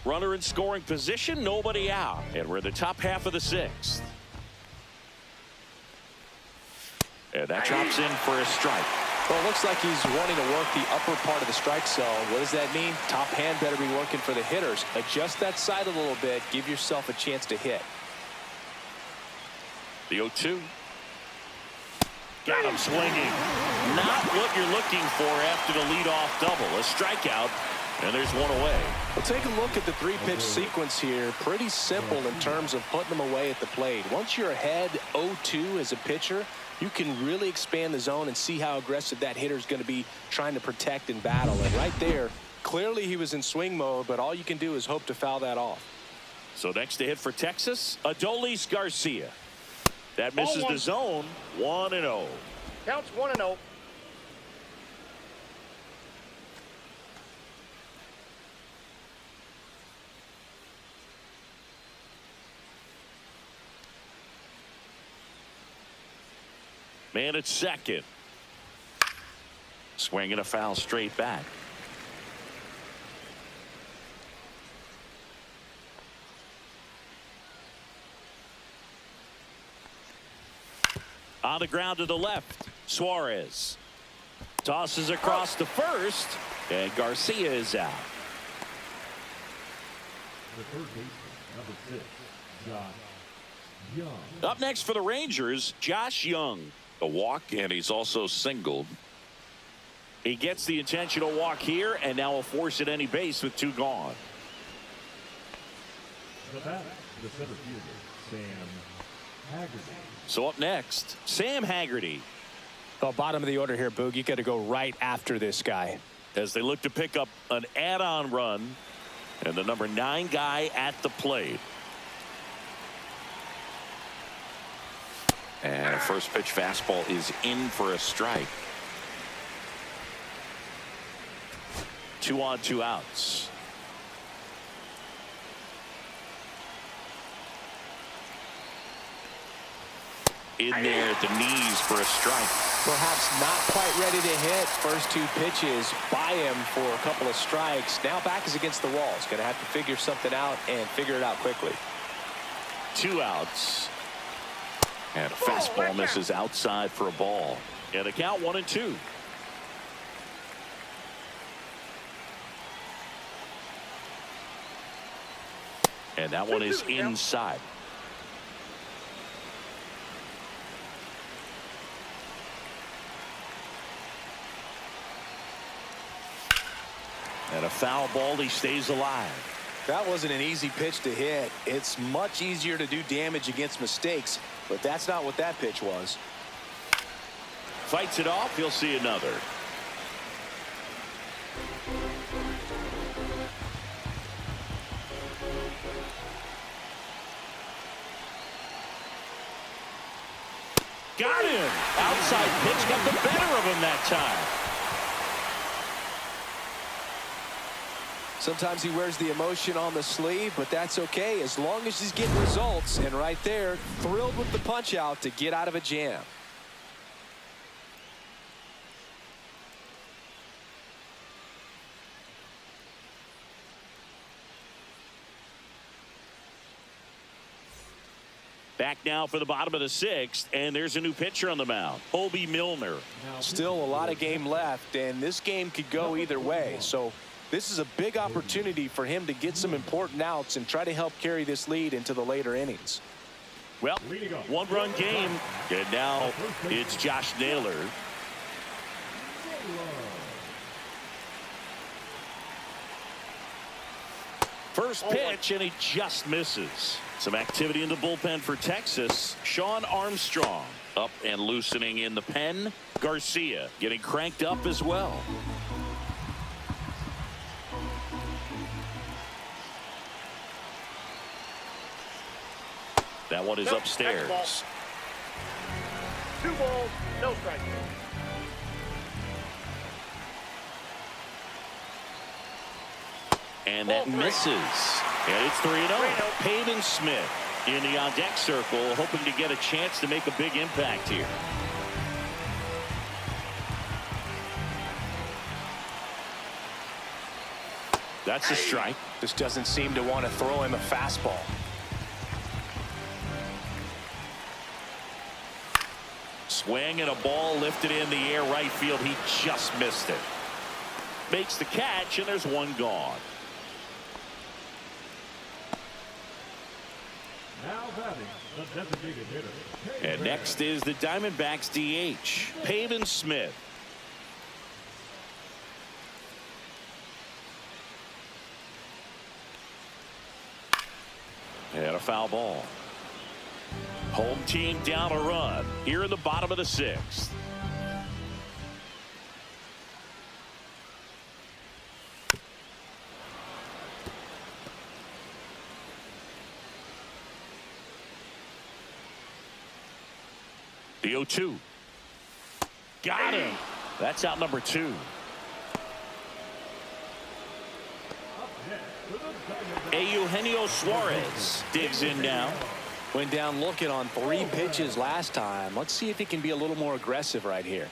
Runner in scoring position, nobody out. And we're in the top half of the 6th. And that drops in for a strike. Well, it looks like he's wanting to work the upper part of the strike zone. What does that mean? Top hand better be working for the hitters. Adjust that side a little bit. Give yourself a chance to hit. The 0-2. Got him swinging. Not what you're looking for after the leadoff double. A strikeout, and there's one away. Well, take a look at the 3-pitch sequence here. Pretty simple in terms of putting them away at the plate. Once you're ahead 0-2 as a pitcher, you can really expand the zone and see how aggressive that hitter is going to be trying to protect and battle. And right there, clearly he was in swing mode, but all you can do is hope to foul that off. So next to hit for Texas, Adolis Garcia. That misses the zone. 1-0. Counts 1-0. Man at second. Swinging a foul straight back. On the ground to the left, Suarez tosses across to first, and Garcia is out. The third baseman, number 6, Josh Young. Up next for the Rangers, Josh Young. A walk, and he's also singled. He gets the intentional walk here, and now will force at any base with 2 gone. The batter, the center fielder, Sam Haggerty. So up next, Sam Haggerty. Well, bottom of the order here, Boog. You got to go right after this guy. As they look to pick up an add-on run, and the number 9 guy at the plate. And first pitch fastball is in for a strike. 2 on, 2 outs. In there at the knees for a strike. Perhaps not quite ready to hit. First 2 pitches by him for a couple of strikes. Now back is against the wall. He's going to have to figure something out and figure it out quickly. 2 outs. And a fastball misses outside for a ball. And the count 1-2. And that one is inside. And a foul ball, he stays alive. That wasn't an easy pitch to hit. It's much easier to do damage against mistakes, but that's not what that pitch was. Fights it off. He'll see another. Got him. Outside pitch got the better of him that time. Sometimes he wears the emotion on the sleeve, but that's okay as long as he's getting results. And right there, thrilled with the punch out to get out of a jam. Back now for the bottom of the sixth, and there's a new pitcher on the mound, Hobie Milner. Still a lot of game left, and this game could go either way. So this is a big opportunity for him to get some important outs and try to help carry this lead into the later innings. Well, one-run game, and now it's Josh Naylor. First pitch, and he just misses. Some activity in the bullpen for Texas. Sean Armstrong up and loosening in the pen. Garcia getting cranked up as well. That one is upstairs. 2 balls, no strikes. And that misses. And it's 3-0. Pavin Smith in the on-deck circle, hoping to get a chance to make a big impact here. That's a strike. Just doesn't seem to want to throw him a fastball. Swing and a ball lifted in the air right field. He just missed it. Makes the catch, and there's one gone. Now batting, the designated hitter. And next is the Diamondbacks DH, Pavin Smith. And a foul ball. Home team down a run here in the bottom of the sixth. The 0-2. Got him. That's out number 2. Eugenio Suarez digs in now. Went down looking on 3 pitches last time. Let's see if he can be a little more aggressive right here.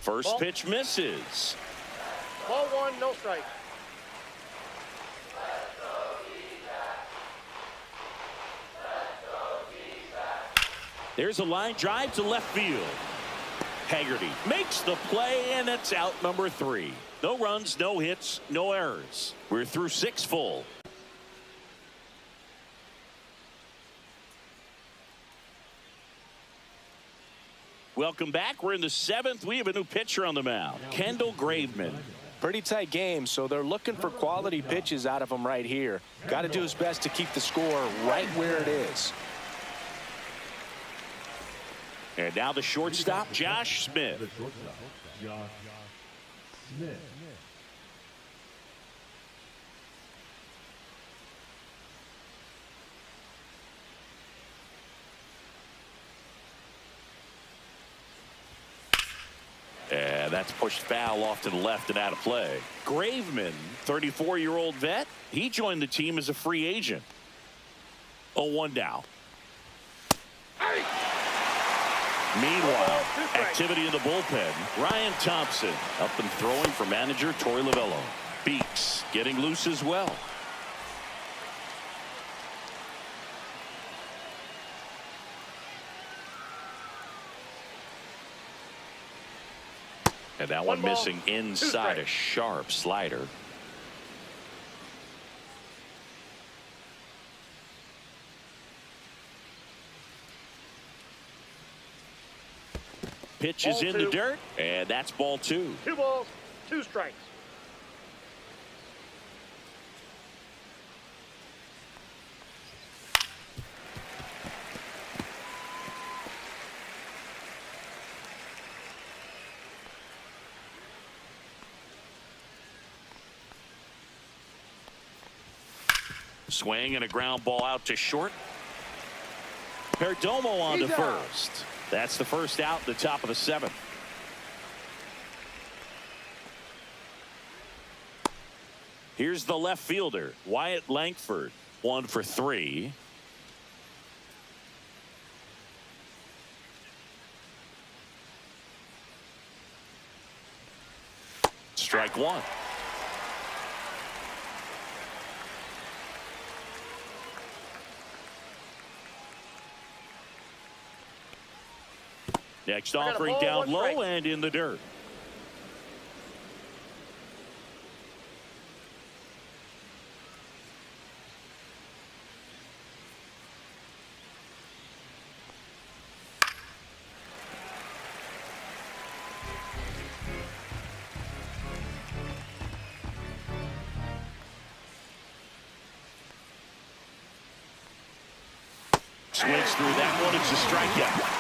First pitch misses. Ball 1, no strike. There's a line drive to left field. Haggerty makes the play, and it's out number 3. No runs, no hits, no errors. We're through 6 full. Welcome back. We're in the 7th. We have a new pitcher on the mound, Kendall Graveman. Pretty tight game, so they're looking for quality pitches out of him right here. Got to do his best to keep the score right where it is. And now the shortstop, Josh Smith. Josh Smith. And that's pushed foul off to the left and out of play. Graveman, 34-year-old vet, he joined the team as a free agent. 0-1 now. Meanwhile, activity in the bullpen. Ryan Thompson up and throwing for manager Torey Lovello. Beeks getting loose as well. And that one missing inside a sharp slider. pitch is in the dirt, and that's ball 2. 2 balls, 2 strikes. Swing and a ground ball out to short. Perdomo on to first. That's the first out at the top of the 7th. Here's the left fielder, Wyatt Langford, 1 for 3. Strike 1. Next offering down low and in the dirt. Swings through that one. It's a strikeout.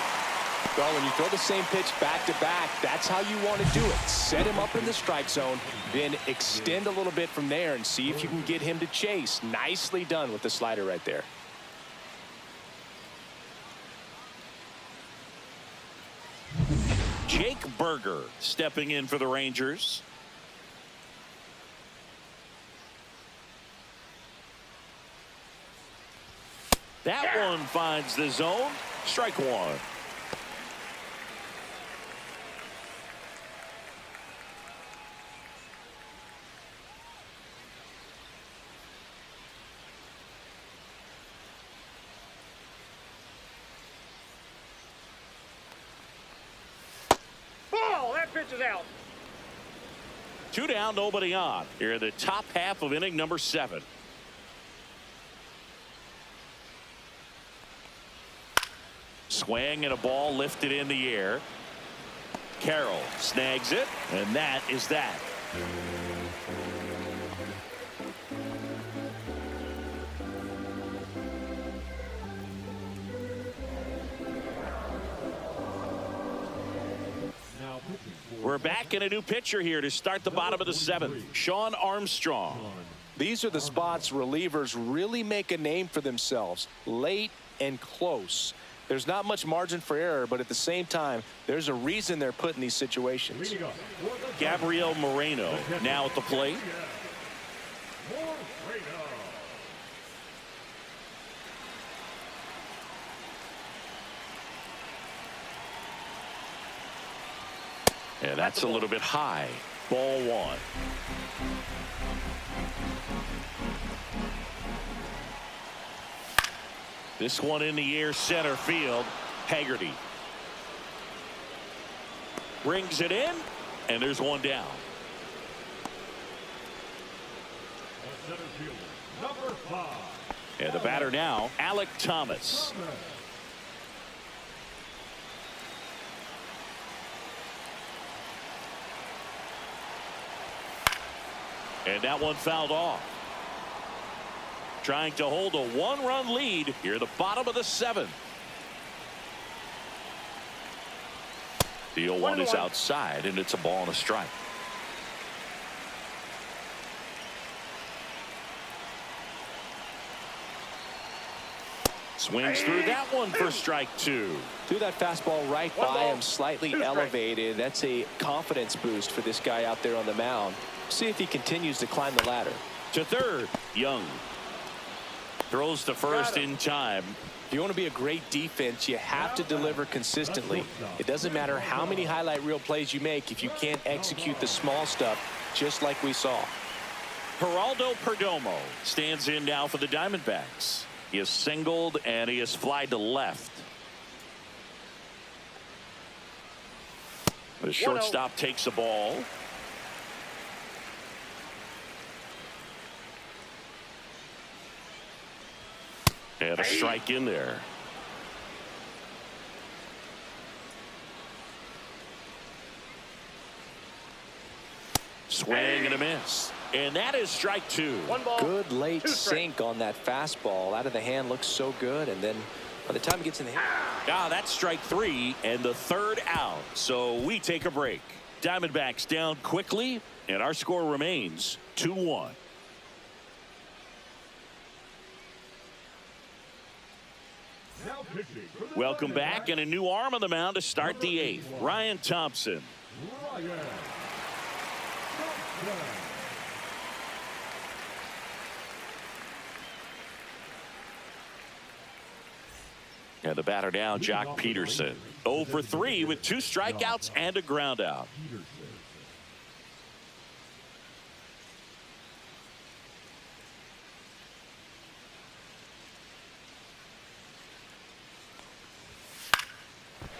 Well, when you throw the same pitch back to back, that's how you want to do it. Set him up in the strike zone, then extend a little bit from there and see if you can get him to chase. Nicely done with the slider right there. Jake Berger stepping in for the Rangers. That one finds the zone. Strike 1. That pitch is out. 2 down, nobody on. Here in the top half of inning number 7. Swing and a ball lifted in the air. Carroll snags it, and that is that. We're back in a new pitcher here to start the bottom of the 7th. Shawn Armstrong. These are the spots relievers really make a name for themselves. Late and close. There's not much margin for error, but at the same time, there's a reason they're put in these situations. Gabriel Moreno now at the plate. Yeah, that's a little bit high. Ball 1. This one in the air, center field. Haggerty brings it in, and there's one down. Number 5. And the batter now, Alek Thomas. And that one fouled off. Trying to hold a 1-run lead here at the bottom of the 7th. The 0-1 is outside, and it's a ball and a strike. Swings through that one for strike 2. Threw that fastball right by him, slightly elevated. That's a confidence boost for this guy out there on the mound. See if he continues to climb the ladder. To third, Young. Throws to first in time. If you want to be a great defense, you have to deliver consistently. It doesn't matter how many highlight reel plays you make if you can't execute the small stuff, just like we saw. Geraldo Perdomo stands in now for the Diamondbacks. He is singled and he is flied to left. The shortstop takes the ball. And a strike in there. Swing and a miss. And that is strike two. One ball. Good late Two strikes. sink on that fastball. Out of the hand, looks so good. And then by the time it gets in the hand. That's strike three and the third out. So we take a break. Diamondbacks down quickly, and our score remains 2-1. Now pitching for the Welcome back, Diamondbacks, and a new arm on the mound to start the eighth. Ryan Thompson. Ryan Thompson. And the batter now, Jock Peterson. 0 for 3 with 2 strikeouts and a ground out. Peterson.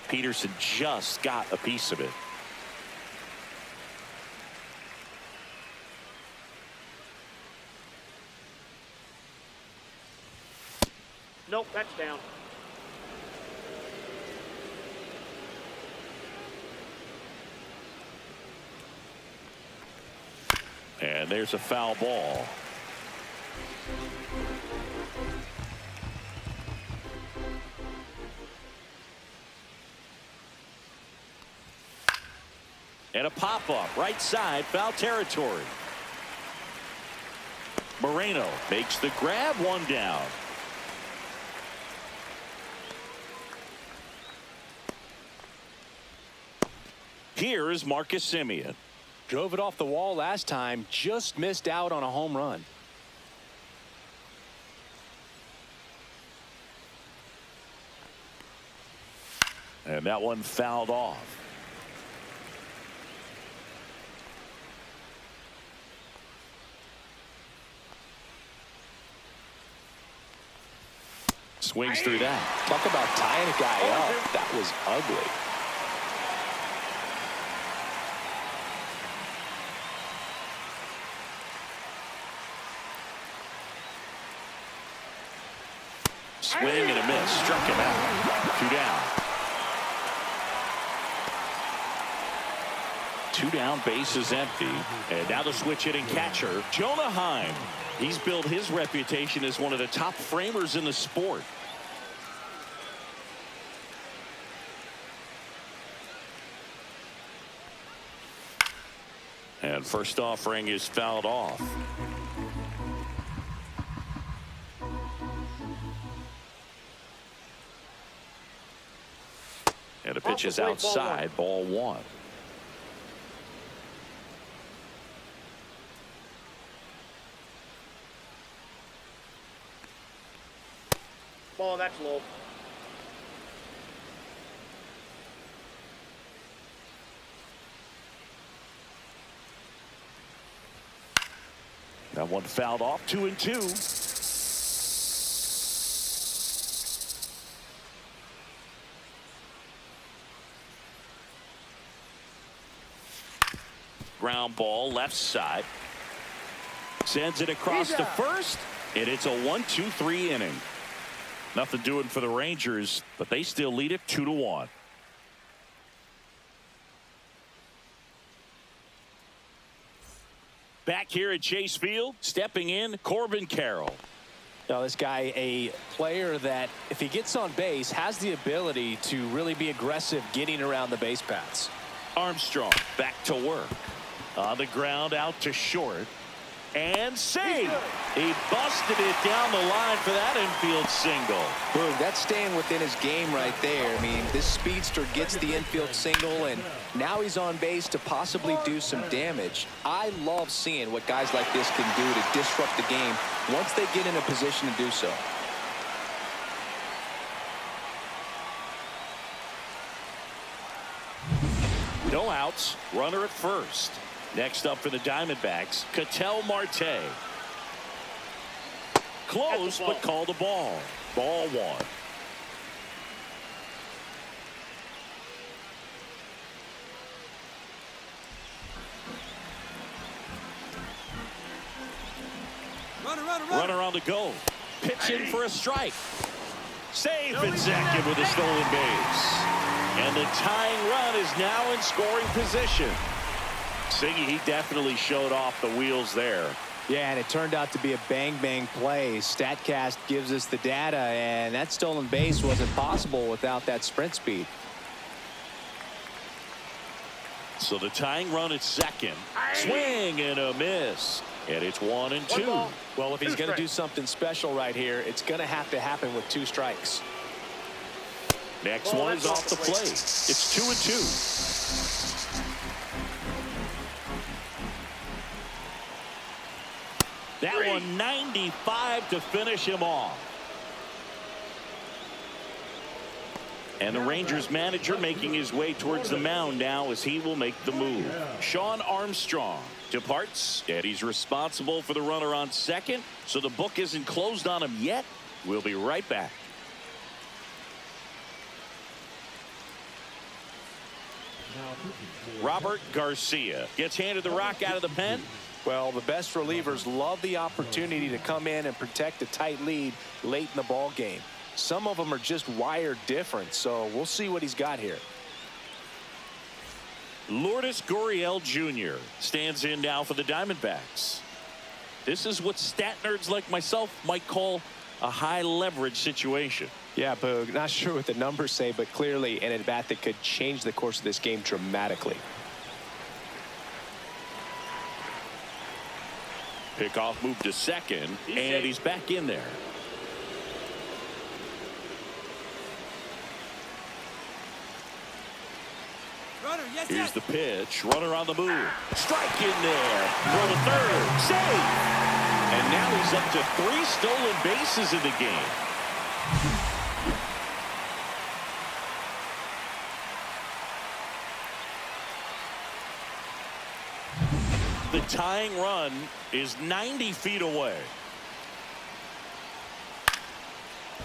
Peterson just got a piece of it. Nope, that's down. And there's a foul ball. And a pop-up right side, foul territory. Moreno makes the grab, one down. Here is Marcus Semien. Drove it off the wall last time, just missed out on a home run. And that one fouled off. Swings through that. Talk about tying a guy up. That was ugly. Swing and a miss. Struck him out. 2 down. 2 down, base is empty. And now the switch hitting catcher, Jonah Heim. He's built his reputation as one of the top framers in the sport. And first offering is fouled off. And the pitch is outside, ball 1. Ball, that's low. That one fouled off, 2-2. Ground ball left side. Sends it across to first, and it's a 1-2-3 inning. Nothing doing for the Rangers, but they still lead it 2-1. Back here at Chase Field, stepping in, Corbin Carroll. Now, this guy, a player that, if he gets on base, has the ability to really be aggressive getting around the base paths. Armstrong back to work. On the ground, out to short. And save. He busted it down the line for that infield single. Boom, that's staying within his game right there. I mean, this speedster gets the infield single, and now he's on base to possibly do some damage. I love seeing what guys like this can do to disrupt the game once they get in a position to do so. No outs, runner at first. Next up for the Diamondbacks, Ketel Marte. Close, but called a ball. Ball 1. Runner on the go. Pitch in for a strike. Safe at second with a stolen base. And the tying run is now in scoring position. Siggy, he definitely showed off the wheels there. Yeah, and it turned out to be a bang-bang play. StatCast gives us the data, and that stolen base wasn't possible without that sprint speed. So the tying run at second. Swing and a miss. And it's 1-2. Well, if he's going to do something special right here, it's going to have to happen with 2 strikes. Next one is off the plate. It's 2-2. That one 95 to finish him off. And the Rangers manager making his way towards the mound now as he will make the move. Sean Armstrong departs, and he's responsible for the runner on second, so the book isn't closed on him yet. We'll be right back. Robert Garcia gets handed the rock out of the pen. Well, the best relievers love the opportunity to come in and protect a tight lead late in the ball game. Some of them are just wired different, so we'll see what he's got here. Lourdes Gurriel Jr. stands in now for the Diamondbacks. This is what stat nerds like myself might call a high leverage situation. Yeah, Boog, not sure what the numbers say, but clearly an at-bat that could change the course of this game dramatically. Pickoff move to second, and he's back in there. Here's the pitch. Runner on the move. Strike in there. Throw to third. Save. And now he's up to 3 stolen bases in the game. The tying run is 90 feet away.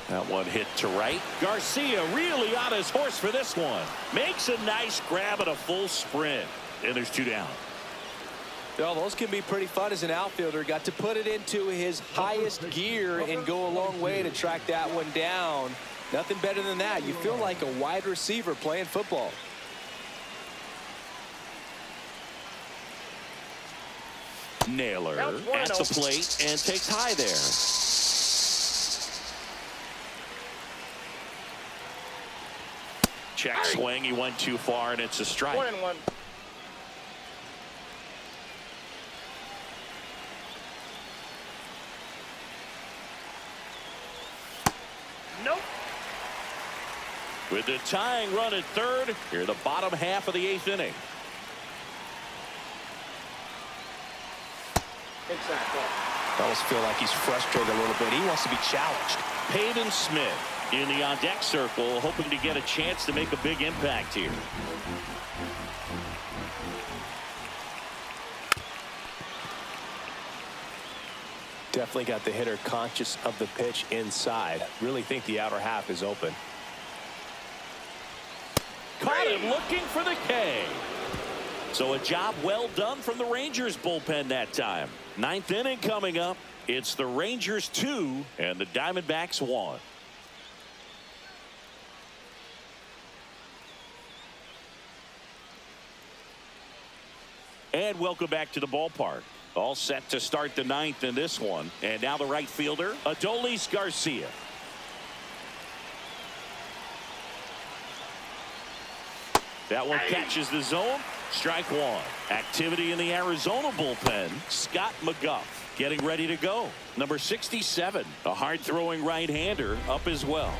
That one hit to right. Garcia really on his horse for this one. Makes a nice grab at a full sprint. And there's 2 down. Well, those can be pretty fun as an outfielder. Got to put it into his highest gear and go a long way to track that one down. Nothing better than that. You feel like a wide receiver playing football. Naylor at the plate and takes high there. Check swing. He went too far, and it's a strike. 1-1. Nope. With the tying run at third, here the bottom half of the 8th inning. I almost feel like he's frustrated a little bit. He wants to be challenged. Peyton Smith in the on-deck circle, hoping to get a chance to make a big impact here. Definitely got the hitter conscious of the pitch inside. Really think the outer half is open. Caught him looking for the K. So a job well done from the Rangers bullpen that time. 9th inning coming up. It's the Rangers 2 and the Diamondbacks 1. And welcome back to the ballpark. All set to start the 9th in this one. And now the right fielder, Adolis Garcia. That one catches the zone. Strike 1. Activity in the Arizona bullpen. Scott McGuff getting ready to go. Number 67, a hard-throwing right-hander, up as well.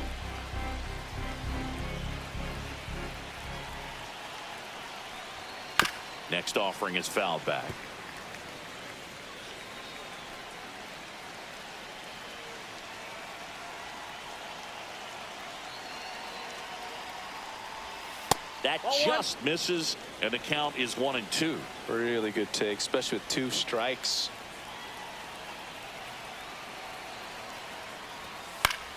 Next offering is fouled back. That just misses, and the count is 1-2. Really good take, especially with 2 strikes.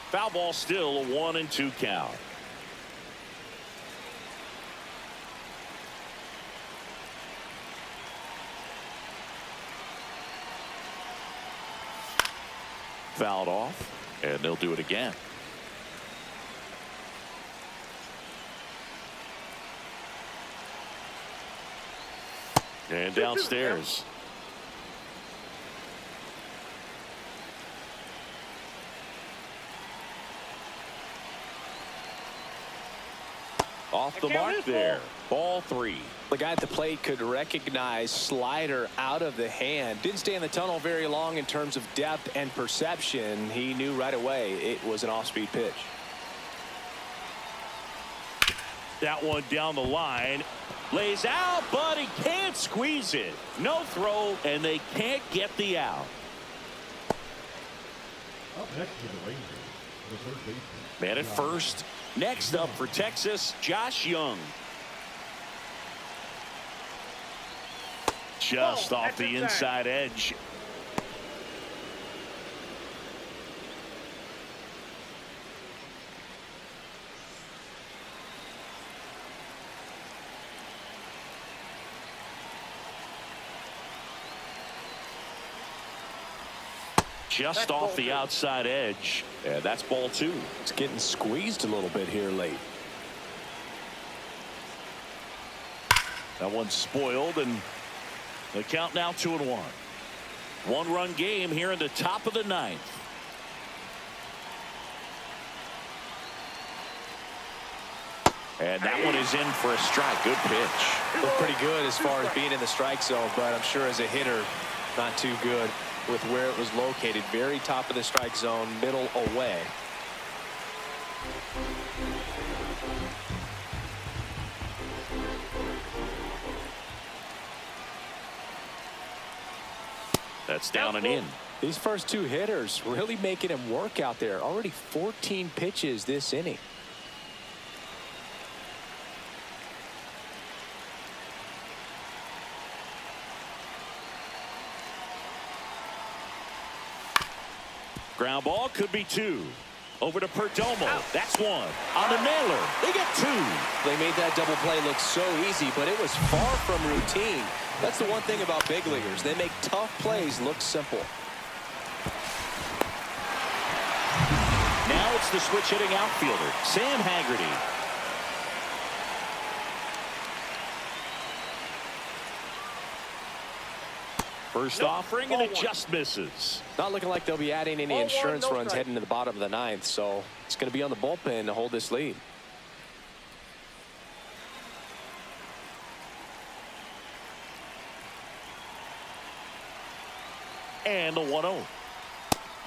Foul ball, still a 1-2 count. Fouled off, and they'll do it again. And downstairs. Off the mark there. Ball 3. The guy at the plate could recognize slider out of the hand. Didn't stay in the tunnel very long in terms of depth and perception. He knew right away it was an off-speed pitch. That one down the line. Lays out, but he can't squeeze it. No throw, and they can't get the out. Up next to the Rangers, the third baseman. Man at first. Next up for Texas, Josh Young. Just off the inside edge. Just off the outside edge. And that's ball 2. It's getting squeezed a little bit here late. That one's spoiled, and the count now 2-1. One-run game here in the top of the 9th. And that one is in for a strike. Good pitch. Looked pretty good as far as being in the strike zone, but I'm sure as a hitter, not too good with where it was located. Very top of the strike zone, middle away. That's down and in. These first 2 hitters really making him work out there. Already 14 pitches this inning. Ground ball could be 2. Over to Perdomo. That's 1. On the nailer. They get 2. They made that double play look so easy, but it was far from routine. That's the one thing about big leaguers. They make tough plays look simple. Now it's the switch hitting outfielder, Sam Haggerty. First offering, and it just misses. Not looking like they'll be adding any insurance runs heading to the bottom of the 9th, so it's going to be on the bullpen to hold this lead. And a 1-0.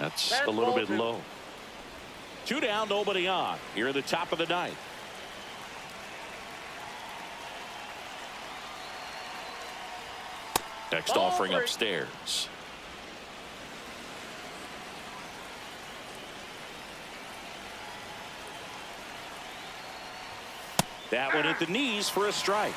That's a little bit low. 2 down, nobody on. Here at the top of the 9th. Next offering upstairs. That one at the knees for a strike.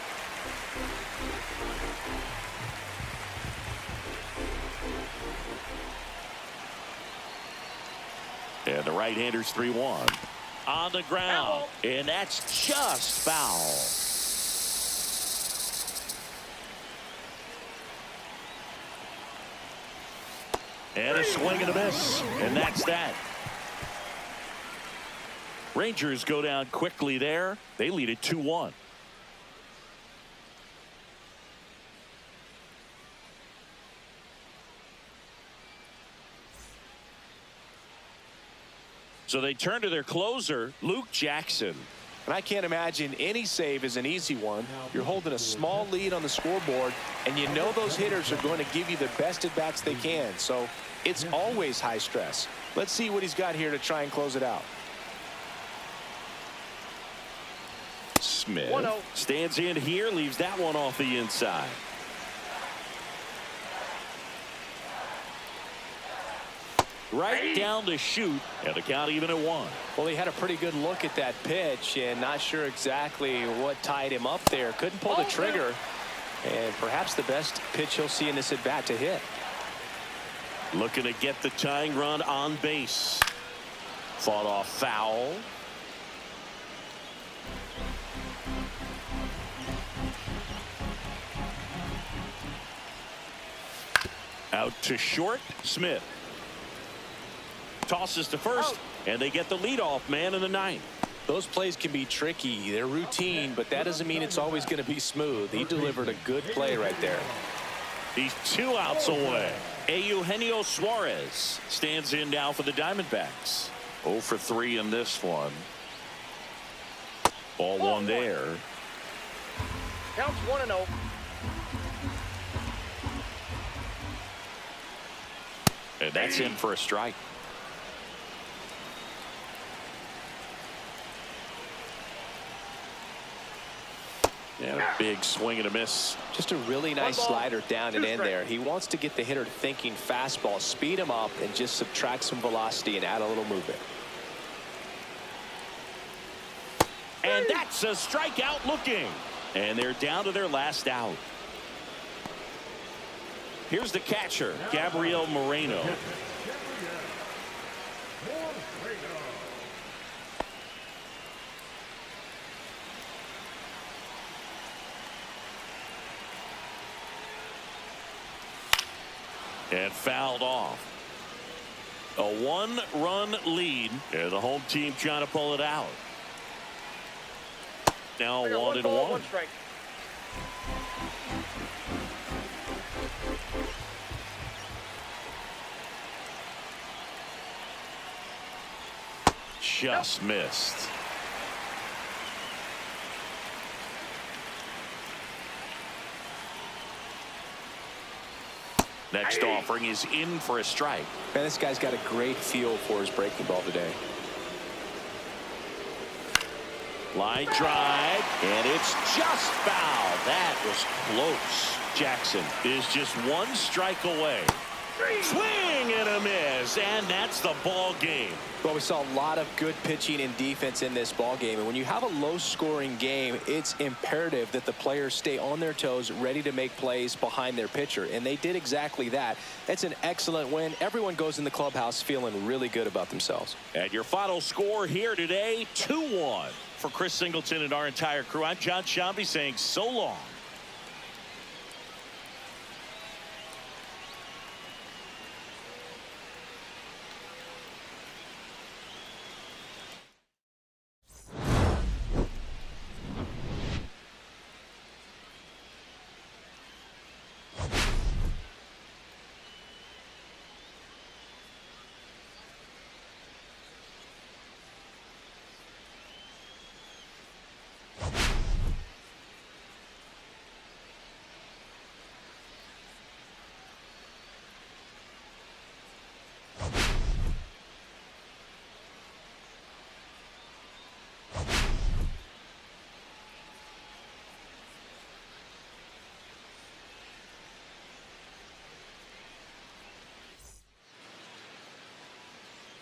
And the right-hander's 3-1. On the ground. And that's just foul. And a swing and a miss. And that's that. Rangers go down quickly there. They lead it 2-1. So they turn to their closer, Luke Jackson. And I can't imagine any save is an easy one. You're holding a small lead on the scoreboard, and you know those hitters are going to give you the best at-bats they can. So it's always high stress. Let's see what he's got here to try and close it out. Smith stands in here, leaves that one off the inside. Right down the chute, and the count even at 1. Well, he had a pretty good look at that pitch and not sure exactly what tied him up there. Couldn't pull the trigger, and perhaps the best pitch he'll see in this at bat to hit. Looking to get the tying run on base. Fought off foul. Out to short, Smith. Tosses to first, and they get the leadoff man in the 9th. Those plays can be tricky. They're routine, but that doesn't mean it's always going to be smooth. He delivered a good play right there. He's 2 outs away. Eugenio Suarez stands in now for the Diamondbacks. 0 for 3 in this one. Ball one there. Counts 1-0. And that's in for a strike. Yeah, a big swing and a miss. Just a really nice slider down and in there. He wants to get the hitter thinking fastball, speed him up, and just subtract some velocity and add a little movement. And that's a strikeout looking. And they're down to their last out. Here's the catcher, Gabriel Moreno. And fouled off. A 1-run lead, and the home team trying to pull it out. Now 1-1. 1 strike. Just missed. Next offering is in for a strike. Man, this guy's got a great feel for his breaking ball today. Line drive, and it's just foul. That was close. Jackson is just 1 strike away. Swing and a miss, and that's the ball game. Well, we saw a lot of good pitching and defense in this ball game, and when you have a low-scoring game, it's imperative that the players stay on their toes, ready to make plays behind their pitcher, and they did exactly that. It's an excellent win. Everyone goes in the clubhouse feeling really good about themselves. And your final score here today, 2-1. For Chris Singleton and our entire crew, I'm John Shambi saying so long.